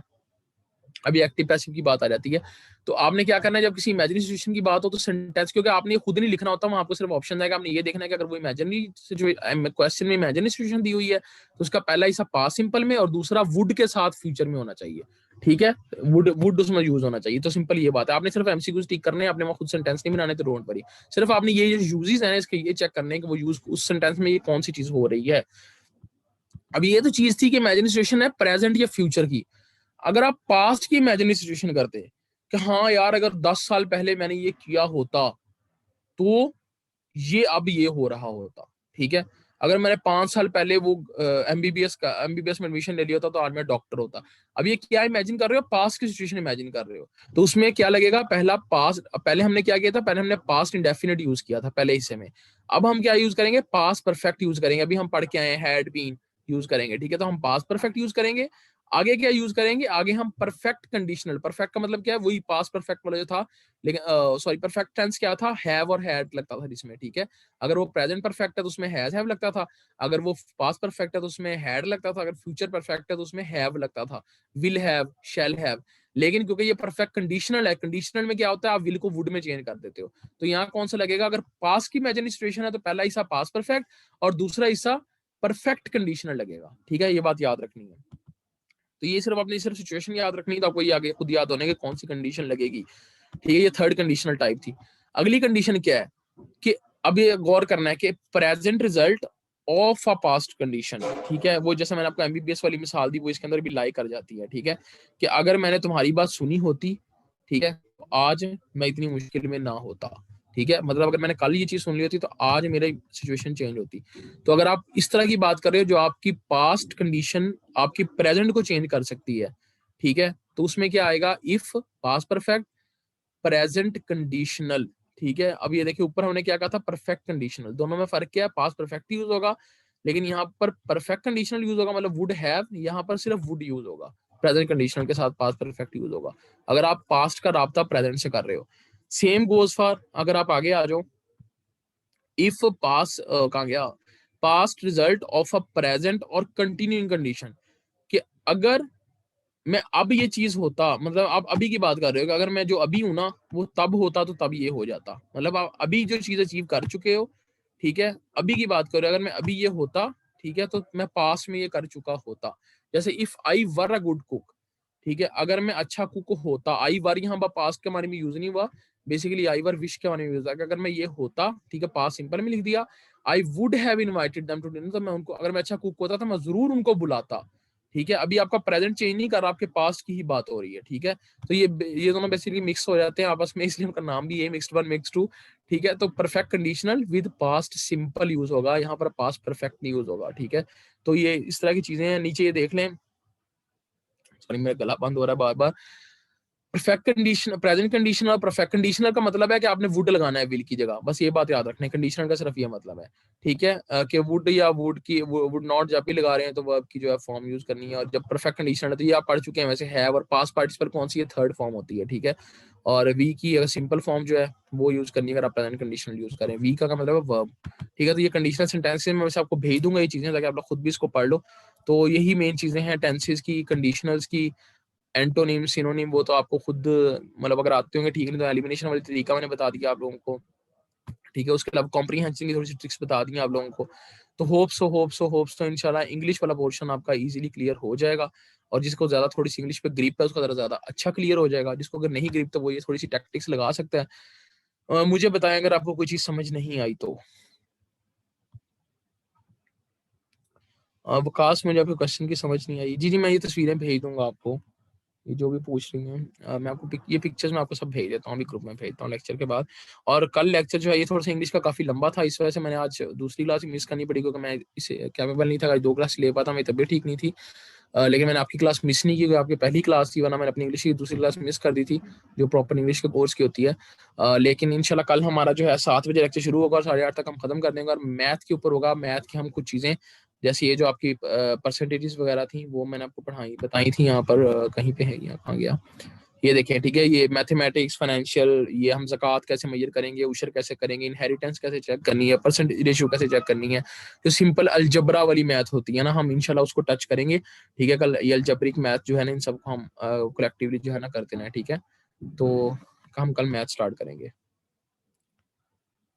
अभी एक्टिव पैसिव की बात आ जाती है। तो आपने क्या करना है, जब किसी इमेजिनरी सिचुएशन की बात हो तो सेंटेंस, क्योंकि आपने ये खुद नहीं लिखना होता, वहां आपको सिर्फ ऑप्शन आएगा, आपने ये देखना है कि अगर वो इमेजिनरी क्वेश्चन में इमेजिनरी सिचुएशन दी हुई है तो उसका पहला हिस्सा पास्ट सिंपल में और दूसरा वुड के साथ फ्यूचर में होना चाहिए, ठीक है। वुड वुड उसमें यूज होना चाहिए। तो सिंपल ये बात है, आपने सिर्फ एमसीक्यूज टिक करने हैं, आपने वहां खुद सेंटेंस नहीं बनाने, तो डोंट वरी, सिर्फ आपने ये यूजेस हैं इसके ये चेक करने कि वो यूज उस सेंटेंस में ये कौन सी चीज हो रही है। अब ये तो चीज थी कि इमेजिनरी सिचुएशन है प्रेजेंट या फ्यूचर की। अगर आप पास्ट की इमेजिनरी सिचुएशन करते कि हाँ यार अगर 10 साल पहले मैंने ये किया होता तो ये अब ये हो रहा होता, ठीक है। अगर मैंने 5 साल पहले वो एमबीबीएस में एडमिशन ले लिया होता तो आज मैं डॉक्टर होता। अब ये क्या इमेजिन कर रहे हो, पास्ट की सिचुएशन इमेजिन कर रहे हो, तो उसमें क्या लगेगा, पहले हमने क्या किया था, पहले हमने पास्ट इंडेफिनिट यूज किया था पहले हिस्से में। अब हम क्या यूज करेंगे, पास्ट परफेक्ट यूज करेंगे। अभी हम पढ़ के आए हैड बीन यूज करेंगे, ठीक है, तो हम पास्ट परफेक्ट यूज करेंगे। आगे क्या यूज करेंगे, आगे हम परफेक्ट कंडीशनल, परफेक्ट का मतलब क्या है, वही पास्ट परफेक्ट वाला जो था, लेकिन सॉरी परफेक्ट टेंस क्या था, हैव और हैड लगता था जिसमें, ठीक है। अगर वो प्रेजेंट परफेक्ट है तो उसमें हैज हैव लगता था, अगर वो पास्ट परफेक्ट है तो उसमें हैड लगता था, अगर फ्यूचर परफेक्ट है तो उसमें हैव लगता था, विल हैव, शैल हैव। लेकिन क्योंकि ये परफेक्ट कंडीशनल है, कंडीशनल में क्या होता है, आप विल को वुड में चेंज कर देते हो, तो यहाँ कौन सा लगेगा, अगर पास्ट की इमेजिनरी सिचुएशन है तो पहला हिस्सा पास्ट परफेक्ट और दूसरा हिस्सा परफेक्ट कंडीशनल लगेगा, ठीक है, ये बात याद रखनी है। तो ये सिर्फ अपनी सिर्फ सिचुएशन याद रखनी है, तो आपको ये आगे खुद याद होने की कौन सी कंडीशन लगेगी, ठीक है। ये थर्ड कंडीशनल टाइप थी। अगली कंडीशन क्या है कि अब ये गौर करना है कि present result of a past condition, ठीक है, वो जैसे मैंने आपको एमबीबीएस वाली मिसाल दी वो इसके अंदर भी लाई कर जाती है, ठीक है, कि अगर मैंने तुम्हारी बात सुनी होती, ठीक है, तो आज मैं इतनी मुश्किल में ना होता, ठीक है, मतलब अगर मैंने कल ये चीज सुन ली होती तो आज मेरी सिचुएशन चेंज होती। तो अगर आप इस तरह की बात कर रहे हो जो आपकी पास्ट कंडीशन आपकी प्रेजेंट को चेंज कर सकती है, ठीक है, तो उसमें क्या आएगा, if, past perfect, present conditional, ठीक है। अब ये देखिए ऊपर हमने क्या कहा था, परफेक्ट कंडीशनल, दोनों में फर्क क्या है, पास्ट परफेक्ट यूज होगा, लेकिन यहाँ पर परफेक्ट कंडीशनल यूज होगा, मतलब वुड हैव, यहाँ पर सिर्फ वुड यूज होगा, प्रेजेंट कंडीशनल के साथ पास्ट परफेक्ट यूज होगा अगर आप पास्ट का राब्ता प्रेजेंट से कर रहे हो। सेम गोज फॉर, अगर आप आगे आ जाओ, इफ पास कहाँ गया, past result of a present और कंटिन्यूइंग कंडीशन, कि अगर मैं अब ये चीज होता, मतलब आप अभी की बात कर रहे हो कि अगर मैं जो अभी हूं ना वो तब होता तो तब ये हो जाता, मतलब आप अभी जो चीज अचीव कर चुके हो, ठीक है, अभी की बात करो, अगर मैं अभी ये होता, ठीक है, तो मैं पास्ट में ये कर चुका होता। जैसे if I were a good cook, ठीक है, अगर मैं अच्छा कुक होता, आई वर यहाँ पर पास्ट के बारे में यूज नहीं हुआ, बेसिकली आई वर विश के बारे में यूज हुआ, अगर मैं ये होता, ठीक है, पास्ट सिंपल में लिख दिया, I would have invited them to dinner, तो मैं उनको, अगर मैं अच्छा कुक होता तो मैं जरूर उनको बुलाता, ठीक है। अभी आपका प्रेजेंट चेंज नहीं कर रहा, आपके पास्ट की ही बात हो रही है, ठीक है। तो ये दोनों बेसिकली मिक्स हो जाते हैं आपस में, इसलिए उनका नाम भी है मिक्स्ड वन मिक्स्ड टू, ठीक है। तो perfect conditional with past simple use होगा, यहाँ पर पास्ट परफेक्ट नहीं यूज होगा, ठीक है। तो ये इस तरह की चीजें हैं। नीचे ये देख लें, सॉरी मेरा गला बंद हो रहा है बार बार। परफेक्ट कंडीशन, प्रेजेंट कंडीशनल और परफेक्ट कंडीशनल का मतलब है कि आपने वुड लगाना है विल की जगह, बस ये बात याद रखना है। कंडीशनल का सिर्फ ये मतलब है, ठीक है, कि वुड या वुड की वुड नॉट जब भी लगा रहे हैं तो वर्ब की जो है फॉर्म यूज करनी है। और जब परफेक्ट कंडीशनल है तो ये आप पढ़ चुके हैं वैसे, हैव और पास्ट पार्टिसिपल कौन सी है, थर्ड फॉर्म होती है, ठीक है। और वी की अगर सिंपल फॉर्म जो है वो यूज करनी है अगर आप प्रेजेंट कंडीशनल यूज करें। वी का मतलब है वर्ब, ठीक है। तो ये कंडीशनल सेंटेंसेस में वैसे आपको भेज दूंगा ये चीजें ताकि आप लोग खुद भी इसको पढ़ लो। तो यही मेन चीजें हैं टेंसेस की, कंडीशनल्स की, एंटोनिम सिनोनिम वो तो आपको खुद मतलब अगर आते होंगे, ठीक नहीं, तो एलिमिनेशन वाली तरीका मैंने बता दिया आप लोगों को, ठीक है। उसके अलावा कॉम्प्रीहेंशन की थोड़ी सी ट्रिक्स बता दी आप लोगों को। तो होप्स इंशाल्लाह इंग्लिश वाला पोर्शन आपका इजीली क्लियर हो जाएगा, और जिसको ज्यादा थोड़ी सी इंग्लिश पे ग्रिप है उसका जरा ज्यादा अच्छा क्लियर हो जाएगा, जिसको अगर नहीं ग्रिप तो वो ये थोड़ी सी टैक्टिक्स लगा सकता है। मुझे बताएं अगर आपको कोई चीज समझ नहीं आई तो। विकास, मुझे आपके क्वेश्चन की समझ नहीं आई। जी जी, मैं ये तस्वीरें भेज दूंगा आपको, ये जो भी पूछ रही हैं। मैं आपको ये पिक्चर्स मैं आपको सब भेज देता हूँ, अभी ग्रुप में भेजता हूँ लेक्चर के बाद। और कल लेक्चर जो है ये थोड़ा सा इंग्लिश का काफी लंबा था, इस वजह से मैंने आज दूसरी क्लास मिस करनी पड़ी, क्योंकि मैं इसे कैपेबल नहीं था, आज 2 क्लास ले पाता, मेरी तबीयत ठीक नहीं थी। लेकिन मैंने आपकी क्लास मिस नहीं की क्योंकि आपकी पहली क्लास थी, वरना मैंने अपनी इंग्लिश की दूसरी क्लास मिस कर दी थी जो प्रॉपर इंग्लिश के कोर्स की होती है। लेकिन इंशाल्लाह कल हमारा जो है 7 बजे लेक्चर शुरू होगा और 8:30 तक हम खत्म कर देंगे, और मैथ के ऊपर होगा। मैथ की हम कुछ चीजें, जैसे ये जो आपकी परसेंटेजेस वगैरह थी वो मैंने आपको बताई थी यहाँ पर, कहीं पे है, यहाँ कहाँ गया, ये देखें, ठीक है। ये मैथमेटिक्स, फाइनेंशियल, ये हम ज़कात कैसे मेजर करेंगे, उशर कैसे करेंगे, इनहेरिटेंस कैसे चेक करनी है, परसेंटेज रेशियो कैसे चेक करनी है, जो सिंपल अलजबरा वाली मैथ होती है ना, हम इंशाल्लाह उसको टच करेंगे, ठीक है। कल ये अलजबरिक मैथ जो है ना, इन सबको हम कलेक्टिवली जो है ना करते हैं, ठीक है। तो हम कल मैथ स्टार्ट करेंगे।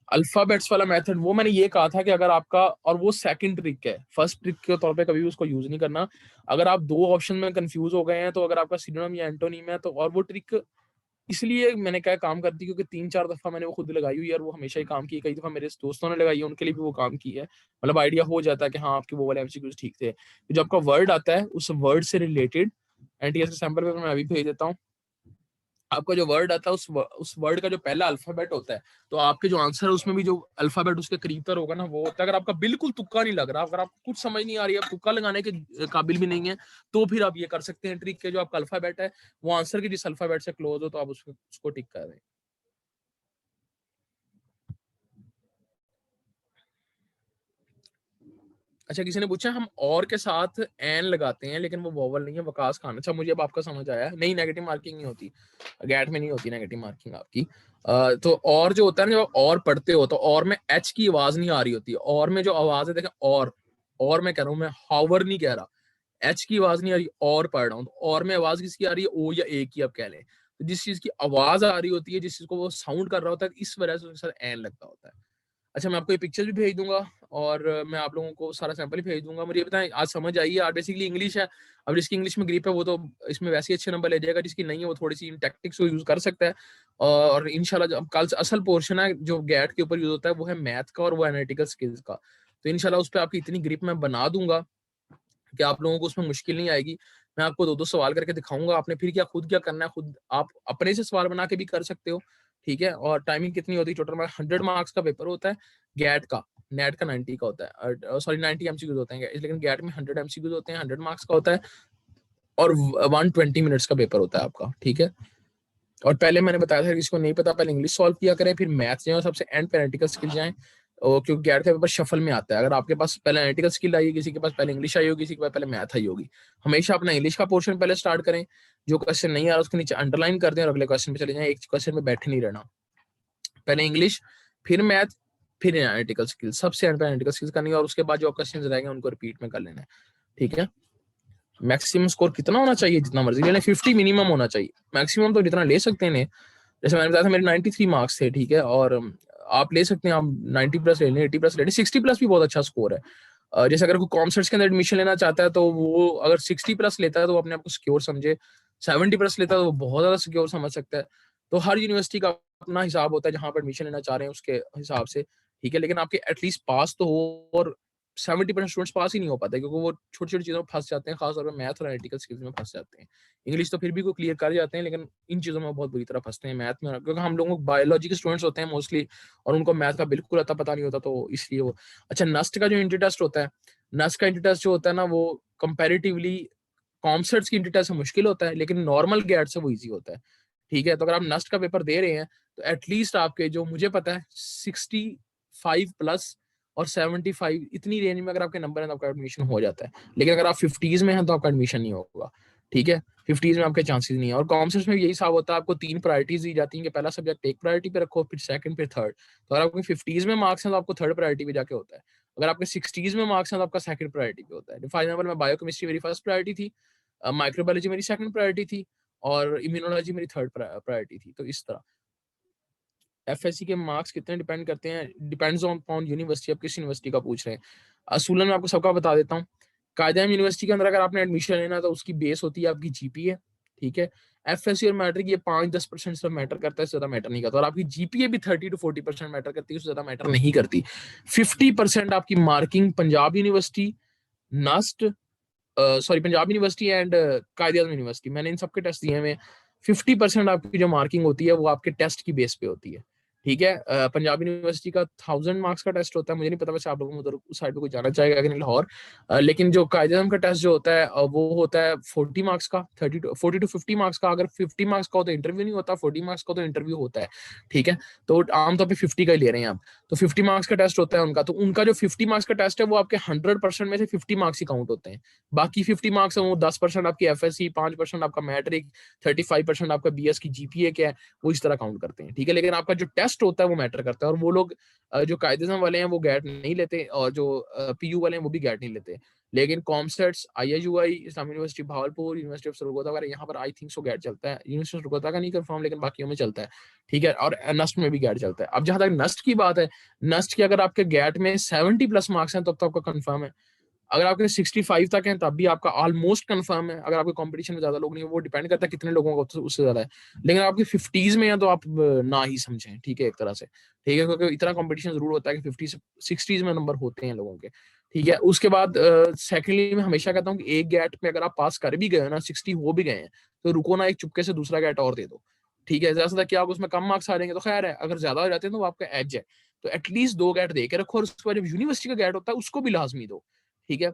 अल्फाबेट्स वाला मेथड वो मैंने ये कहा था कि अगर आपका, और वो सेकंड ट्रिक है, फर्स्ट ट्रिक के तौर पे कभी भी उसको यूज नहीं करना। अगर आप 2 ऑप्शन में कंफ्यूज हो गए हैं तो अगर आपका सिनोनिम या एंटोनिम है तो, और वो ट्रिक इसलिए मैंने क्या काम करती क्योंकि 3-4 दफा मैंने वो खुद लगाई हुई है और वो हमेशा ही काम की है। कई दफा मेरे दोस्तों ने लगाई है, उनके लिए भी वो काम की है। मतलब आइडिया हो जाता है कि हाँ आपके वो वाले एमसीक्यूज ठीक थे। तो जब आपका वर्ड आता है उस वर्ड से रिलेटेड, एनटीएस के सैंपल पेपर मैं अभी भेज देता हूँ, आपका जो वर्ड आता है उस वर्ड का जो पहला अल्फाबेट होता है, तो आपके जो आंसर है उसमें भी जो अल्फाबेट उसके करीब तर होगा ना वो होता है। अगर आपका बिल्कुल तुक्का नहीं लग रहा, अगर आपको कुछ समझ नहीं आ रही है, आप तुक्का लगाने के काबिल भी नहीं है, तो फिर आप ये कर सकते हैं ट्रिक के जो आपका अल्फाबेट है वो आंसर के जिस अल्फाबेट से क्लोज हो तो आप उसको टिक कर दें। अच्छा, किसी ने पूछा हम और के साथ एन लगाते हैं लेकिन वो वोवल नहीं है, वकास खान। अच्छा, मुझे अब आपका समझ आया, नहीं नेगेटिव मार्किंग नहीं होती, गैट में नहीं होती नेगेटिव मार्किंग आपकी। तो और जो होता है ना, जब और पढ़ते हो तो और में एच की आवाज नहीं आ रही होती, और में जो आवाज है देखें, और मैं कह रहा हूँ, मैं हावर नहीं कह रहा, एच की आवाज नहीं आ रही, और पढ़ रहा हूँ, तो और में आवाज किसकी आ रही है, ओ या ए की आप कह लें। तो जिस चीज की आवाज आ रही होती है, जिस चीज को वो साउंड कर रहा होता है, इस वजह से उसके साथ एन लगता होता है। अच्छा, मैं आपको ये पिक्चर भी भेज दूंगा और मैं आप लोगों को सारा सैंपल ही भेज दूंगा। मुझे ये बताएं, आज समझ आई है? आज बेसिकली इंग्लिश है, अब जिसकी इंग्लिश में ग्रिप है वो तो इसमें वैसे ही अच्छे नंबर ले जाएगा, जिसकी नहीं है वो थोड़ी सी इन टैक्टिक्स को यूज कर सकता है। और इंशाल्लाह जब कल से असल पोर्शन है जो गैट के ऊपर यूज होता है वो है मैथ का और वो एनालिटिकल स्किल्स का। तो इंशाल्लाह उस पर आपकी इतनी ग्रिप मैं बना दूंगा कि आप लोगों को उसमें मुश्किल नहीं आएगी। मैं आपको दो दो सवाल करके दिखाऊंगा, आपने फिर क्या खुद क्या करना है, खुद आप अपने से सवाल बना के भी कर सकते हो। ठीक है, और टाइमिंग कितनी होती है, टोटल में 100 मार्क्स का पेपर होता है गैट का, नेट का 90 का होता है, सॉरी 90 एमसीक्यूज होते हैं, लेकिन गैट में 100 एमसीक्यूज होते हैं, 100 मार्क्स का होता है और 120 मिनट्स का पेपर होता है आपका। ठीक है, और पहले मैंने बताया था किसी को नहीं पता पहले इंग्लिश सॉल्व किया करें, फिर मैथ्स जाए और सबसे एंड पे एनालिटिकल स्किल जाएं, और क्योंकि गैट का पेपर शफल में आता है। अगर आपके पास पहले एनालिटिकल स्किल आई है, किसी के पास पहले इंग्लिश आई होगी, किसी के पास पहले मैथ आई होगी, हमेशा अपना इंग्लिश का पोर्शन पहले स्टार्ट करें। जो क्वेश्चन नहीं आ रहा उसके नीचे अंडरलाइन कर दें और अगले क्वेश्चन पे चले जाएं, एक क्वेश्चन में बैठे नहीं रहना। पहले इंग्लिश, फिर मैथ, फिर एनालिटिकल स्किल, सबसे एंड पे एनालिटिकल स्किल्स करनी है, और उसके बाद जो क्वेश्चन रहेंगे उनको रिपीट में कर लेना है। ठीक है, मैक्सिमम स्कोर कितना होना चाहिए, जितना मर्जी ले लें, 50 मिनिमम होना चाहिए, मैक्सिमम तो जितना ले सकते हैं। जैसे मैंने बताया था मेरे 93 मार्क्स थे। ठीक है, और आप ले सकते हैं, आप 90 प्लस ले लें, 80 प्लस ले लें, 60 प्लस भी बहुत अच्छा स्कोर है। जैसे अगर कोई कॉमर्स के अंदर एडमिशन लेना चाहता है तो वो अगर 60 प्लस लेता है तो वो अपने आप को सिक्योर समझे, 70 प्लस लेता है तो वो बहुत ज्यादा सिक्योर समझ सकता है। तो हर यूनिवर्सिटी का अपना हिसाब होता है जहां पर एडमिशन लेना चाह रहे हैं उसके हिसाब से। ठीक है, लेकिन आपके एटलीस्ट पास तो हो, और 70% स्टूडेंट्स पास ही नहीं हो पाते क्योंकि वो छोटी छोटी चीजों में फंस जाते हैं, खासतौर पर मैथ और एनालिटिकल स्किल्स में फंस जाते हैं। इंग्लिश तो फिर भी कोई क्लियर कर जाते हैं, लेकिन इन चीजों में बहुत बुरी तरह फंसते हैं मैथ में, क्योंकि हम लोगों को बायोलॉजी के स्टूडेंट्स होते हैं मोस्टली, और उनको मैथ का बिल्कुल अता पता नहीं होता, तो इसलिए वो। अच्छा, नस्ट का जो इंट्री टेस्ट होता है, नस्ट का इंट्री टेस्ट जो होता है ना, वो कंपैरेटिवली कॉमसेट्स की इंट्री टेस्ट से मुश्किल होता है, लेकिन नॉर्मल गैट से वो ईजी होता है। ठीक है, तो अगर आप नस्ट का पेपर दे रहे हैं तो एटलीस्ट आपके जो मुझे पता है 65 प्लस और 75 इतनी रेंज में अगर आपके नंबर है तो आपका एडमिशन हो जाता है। लेकिन अगर आप 50s में हैं तो आपका एडमिशन नहीं होगा। ठीक है, 50s में आपके चांसेस नहीं है। और कॉमर्स में भी यही हिसाब होता है, आपको 3 प्रायोरिटीज दी जाती हैं कि पहला सब्जेक्ट एक प्रायोरिटी पे रखो, फिर सेकंड, फिर थर्ड। तो अगर आपके 50s में मार्क्स हैं तो आपको थर्ड प्रायोरिटी पे जाके होता है, अगर आपके 60s में मार्क्स हैं तो आपका सेकंड प्रायोरिटी पे होता है। फॉर एग्जाम्पल, मैं बायोकेमिस्ट्री मेरी फर्स्ट प्रायोरिटी थी, माइक्रोबायोलॉजी मेरी सेकंड प्रायोरिटी थी, और इम्यूनोलॉजी मेरी थर्ड प्रायोरिटी थी। तो इस तरह एफएससी के मार्क्स कितने डिपेंड करते हैं, डिपेंड्स ऑन अपॉन यूनिवर्सिटी, आप किस यूनिवर्सिटी का पूछ रहे हैं। असूलन मैं आपको सबका बता देता हूँ। कायदे यूनिवर्सिटी के अंदर अगर आपने एडमिशन लेना तो उसकी बेस होती है आपकी जीपीए। ठीक है, एफएससी और मैट्रिक ये 5-10% सिर्फ मैटर करता है, ज्यादा मैटर नहीं करता, और आपकी जीपीए भी 30 to 40% मैटर करती है, उससे ज्यादा मैटर नहीं करती। 50% आपकी marking Punjab University, NUST, sorry Punjab University and Quaid-e University, मैंने इन सबके टेस्ट दिए हुए। 50% आपकी जो मार्किंग होती है वो आपके टेस्ट की बेस पे होती है। ठीक है, पंजाब यूनिवर्सिटी का 1000 मार्क्स का टेस्ट होता है, मुझे नहीं पता वैसे आप लोगों को उधर उस साइड पे कोई जाना चाहेगा कि नहीं लाहौर। लेकिन जो कायदे का टेस्ट जो होता है वो होता है 40 मार्क्स का, 40 to 50 मार्क्स का। अगर 50 मार्क्स का हो तो इंटरव्यू नहीं होता, 40 मार्क्स का तो इंटरव्यू होता है। ठीक है, तो आमतौर पर 50 का ही ले रहे हैं आप। तो 50 मार्क्स का टेस्ट होता है उनका, तो उनका जो 50 मार्क्स का टेस्ट है वो आपके 100% में से 50 मार्क्स ही काउंट होते हैं। बाकी 50 मार्क्स है वो 10% आपकी एफएससी, 5% आपका मैट्रिक, 35% आपका बीएस की जीपीए क्या है, वो इस तरह काउंट करते हैं। ठीक है, लेकिन आपका जो टेस्ट होता है वो मैटर करता है, और वो लोग जो कायदेज़म वाले हैं वो गैट नहीं लेते, और जो पीयू वाले हैं वो भी गैट नहीं लेते। लेकिन COMSATS, IIUI, Islami university Bahawalpur, university of Sargodha वगैरह, यहाँ पर आई थिंक सो गैट चलता है। यूनिवर्सिटी ऑफ सरगोदा का नहीं कंफर्म, लेकिन बाकियों में चलता है। ठीक है, और नस्ट में भी गैट चलता है। अब जहां तक नस्ट की बात है, नस्ट की अगर आपके गैट में 70 प्लस मार्क्स हैं तब तो आपका कंफर्म है। अगर आपके 65 तक हैं तब भी आपका ऑलमोस्ट कंफर्म है। अगर आपके कंपटीशन में ज्यादा लोग नहीं है, वो डिपेंड करता है कितने लोगों का उससे ज्यादा है। लेकिन आपके 50s में है तो आप ना ही समझें। ठीक है, एक तरह से। ठीक है, क्योंकि इतना कंपटीशन जरूर होता है कि 50 से 60s में नंबर होते हैं लोगों के। ठीक है, उसके बाद सेकेंडली मैं हमेशा कहता हूँ कि एक गैट में अगर आप पास कर भी गए हो ना, 60 हो भी गए हैं, तो रुको ना, एक चुपके से दूसरा गैट और दे दो। ठीक है, ज्यादा से ज्यादा क्या होगा, उसमें कम मार्क्स आ जाएंगे तो खैर है, अगर ज्यादा हो जाते हैं तो वो आपका एज है। तो एटलीस्ट 2 गैट दे के रखो, और उसके बाद जब यूनिवर्सिटी का गैट होता है उसको भी लाजमी दो। ठीक है,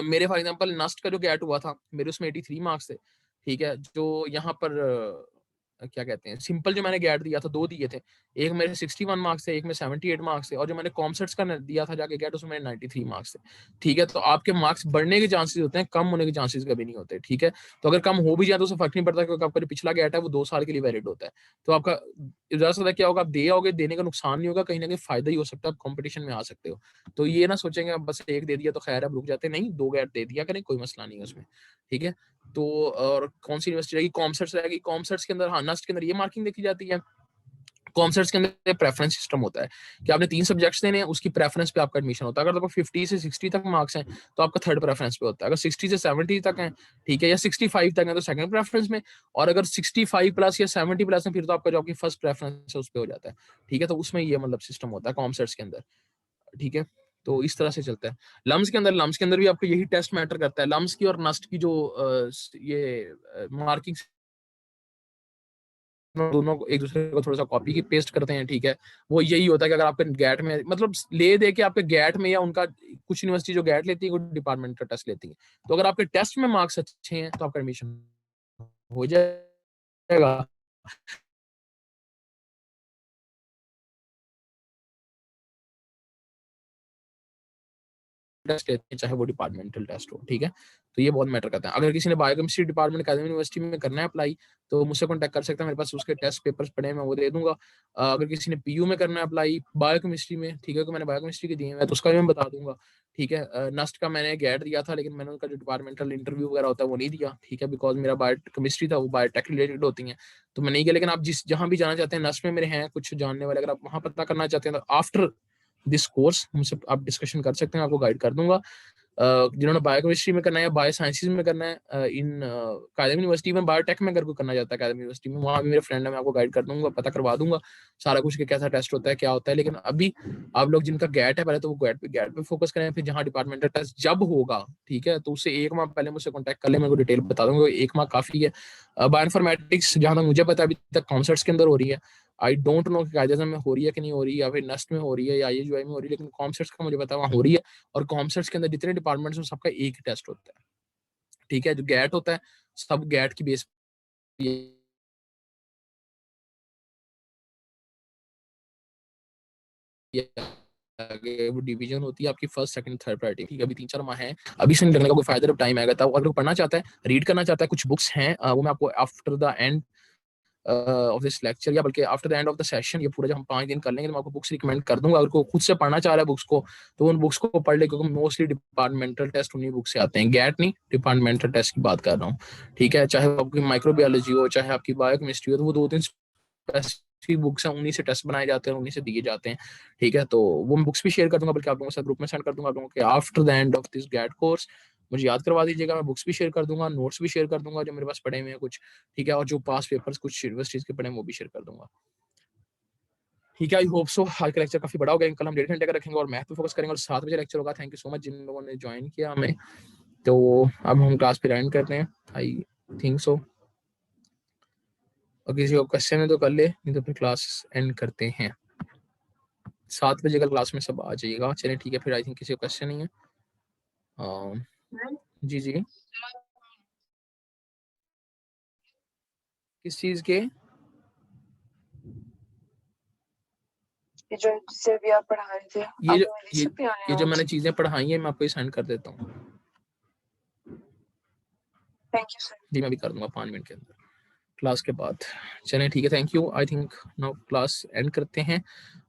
मेरे फॉर एग्जांपल नस्ट का जो गैट हुआ था, मेरे उसमें 83 मार्क्स थे। ठीक है, जो यहाँ पर क्या कहते हैं, सिंपल जो मैंने गैट दिया था, 2 दिए थे, एक मेरे 61 मार्क्स थे, एक में 78 मार्क्स थे, और जो मैंने कॉमसेट्स का दिया था जाके गैट, उसमें 93 मार्क्स थे। ठीक है, तो आपके मार्क्स बढ़ने के चांसेस होते हैं, कम होने के चांसेस कभी नहीं होते। ठीक है, तो अगर कम हो भी जाए तो उससे फर्क नहीं पड़ता, क्योंकि आपका जो पिछला गैट है वो 2 साल के लिए वैलिड होता है। तो आपका ज्यादा से ज्यादा क्या होगा, आप दे आओगे, देने का नुकसान नहीं होगा, कहीं ना कहीं फायदा ही हो सकता है, आप कॉम्पिटिशन में आ सकते हो। तो ये ना सोचेंगे आप बस एक दे दिया तो खैर अब रुक जाते, नहीं, 2 गैट दे दिया करें, कोई मसला नहीं है उसमें। ठीक है, तो और कौन सी यूनिवर्सिटी रहेगी, कॉमसर्ट्स रहेगी। कॉमसर्ट्स के अंदर, हाँ, नस्ट के अंदर ये मार्किंग देखी जाती है। कॉमसर्ट्स के अंदर प्रेफरेंस सिस्टम होता है कि आपने 3 सब्जेक्ट्स देने हैं, उसकी प्रेफरेंस पे आपका एडमिशन होता है। अगर आपको 50 से 60 तक मार्क्स हैं तो आपका थर्ड प्रेफरेंस पे होता है। अगर 60 से 70 तक है, ठीक है, या 65 तक है तो सेकंड प्रेफरेंस में, और अगर 65 प्लस या 70 प्लस है फिर तो आपका जो आपकी फर्स्ट प्रेफरेंस है उस पे हो जाता है। ठीक है, तो उसमें ये मतलब सिस्टम होता है कॉमसर्ट्स के अंदर। ठीक है, तो इस तरह से चलता है। लम्स के अंदर भी आपको यही टेस्ट मैटर करता है। लम्स की और नस्ट की जो ये मार्किंग दोनों एक दूसरे को थोड़ा सा कॉपी की पेस्ट करते हैं। ठीक है, वो यही होता है कि अगर आपके गैट में मतलब ले दे के आपके गैट में, या उनका कुछ यूनिवर्सिटी जो गैट लेती है वो डिपार्टमेंट का टेस्ट लेती है, तो अगर आपके टेस्ट में मार्क्स अच्छे हैं तो आपका एडमिशन हो जाएगा। टेस्ट लेते हैं चाहे वो डिपार्टमेंटल टेस्ट हो। ठीक है, तो ये बहुत मैटर करता है। अगर किसी ने बायोकेमिस्ट्री डिपार्टमेंट अकादमी यूनिवर्सिटी में करना है अप्लाई, तो मुझसे कॉन्टैक्ट कर सकता है, मेरे पास उसके टेस्ट पेपर्स पड़े हैं, मैं वो दे दूंगा। अगर किसी ने पीयू में करना है अप्लाई बायोकेमिस्ट्री में, ठीक है, तो मैंने बायोकेमिस्ट्री के दिए हैं तो उसका भी मैं बता दूंगा। ठीक है, नस्ट का मैंने गैट दिया था, लेकिन मैंने उनका जो डिपार्टमेंटल इंटरव्यू वगैरह होता है वो नहीं दिया। ठीक है, बिकॉज मेरा बायोकेमिस्ट्री था, वो बायोटेक रिलेटेड होती है, तो मैं नहीं गया। लेकिन आप जिस जहां भी जाना चाहते हैं, नस्ट में मेरे हैं कुछ जानने वाले, अगर आप वहां पता करना चाहते हैं तो आफ्टर दिस कोर्स मुझसे आप डिस्कशन कर सकते हैं, आपको गाइड कर दूंगा। जिन्होंने बायोकेमिस्ट्री में करना है या बायो साइंसेज में करना है, इन कायदम यूनिवर्सिटी में, बायोटेक में अगर कोई करना चाहता है कायदम यूनिवर्सिटी में, वहाँ भी मेरे फ्रेंड है, मैं आपको गाइड कर दूंगा, पता करवा दूंगा सारा कुछ कि कैसा टेस्ट होता है, क्या होता है। लेकिन अभी आप लोग जिनका गैट है, पहले तो वो गैट पे फोकस करें, फिर जहाँ डिपार्टमेंटल टेस्ट जब होगा, ठीक है, तो उससे 1 माह पहले मुझसे कॉन्टैक्ट कर ले, मैं डिटेल बता दूंगा। 1 माह काफी है। बायोइन्फॉर्मेटिक्स जहाँ तक मुझे पता है अभी तक कॉन्सर्ट्स के अंदर हो रही है। आई डोंट नो कि कायदे में हो रही है कि नहीं हो रही, या फिर नस्ट में हो रही है या IUI में हो रही है, लेकिन कॉन्सर्ट्स का मुझे पता है वहाँ हो रही है। और कॉमर्स के अंदर जितने डिपार्टमेंट्स हैं सबका एक ही टेस्ट होता है। ठीक है, जो गैट होता है सब गैट की बेस वो डिवीजन होती है आपकी फर्स्ट सेकंड थर्ड प्रायोरिटी। ठीक है, अभी 3-4 माह है, अभी से नहीं लगने का कोई फायदा, जब टाइम आएगा तब। अगर वो पढ़ना चाहता है, रीड करना चाहता है, कुछ बुक्स हैं वो मैं आपको after the end of this lecture, या बल्कि after the end of the session, ये पूरा जब हम 5 दिन कर लेंगे तो मैं आपको बुक्स रिकमेंड कर दूंगा। अगर कोई खुद से पढ़ना चाह रहा है बुक्स को, तो उन बुक्स को पढ़ ले, क्योंकि मोस्टली डिपार्टमेंटल टेस्ट उन्हीं बुक से आते हैं, गैट नहीं, डिपार्टमेंटल टेस्ट की बात कर रहा हूँ। ठीक है, चाहे आपकी माइक्रोबायोलॉजी हो, चाहे आपकी बायोकेमिस्ट्री हो, तो वो 2-3 स्पेसिफिक बुक्स हैं, उन्हीं से टेस्ट बनाए जाते हैं, उन्हीं से दिए जाते हैं। ठीक है, तो वो मैं बुक्स भी शेयर कर दूंगा, बल्कि आप लोगों के साथ ग्रुप में सेंड कर दूंगा आप लोगों के after the end of this GAT course. मुझे याद करवा दीजिएगा, मैं बुक्स भी शेयर कर दूंगा, नोट्स भी शेयर कर दूंगा जो मेरे पास पड़े हुए हैं कुछ। ठीक है, और जो पास पेपर्स कुछ यूनिवर्सिटीज के पड़े हैं वो भी शेयर कर दूंगा। ठीक है, आई होप सो। आज का लेक्चर काफी बड़ा हो गया, कल हम 1.5 घंटे का रखेंगे और मैथ पे फोकस करेंगे, और 7 बजे लेक्चर होगा। थैंक यू सो मच जिन लोगों ने ज्वाइन किया हमें। तो अब हम क्लास पे एंड करते हैं, आई थिंक सो। और किसी को क्वेश्चन है तो कर ले, नहीं तो फिर क्लास एंड करते हैं। 7 बजे कल क्लास में सब आ जाइएगा। चलिए ठीक है, फिर आई थिंक किसी को क्वेश्चन नहीं है। जी जी, किस चीज के? ये जो जिससे भी आप पढ़ा रहे थे, ये जो मैंने चीजें पढ़ाई हैं मैं आपको सेंड कर देता हूँ। Thank you sir. जी, मैं भी कर दूंगा 5 मिनट के अंदर क्लास के बाद। चलें ठीक है, thank you. I think now class and करते हैं।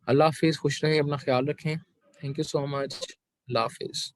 अल्लाह हाफिज, खुश रहें, अपना ख्याल रखें। Thank you so much. Allah Hafiz.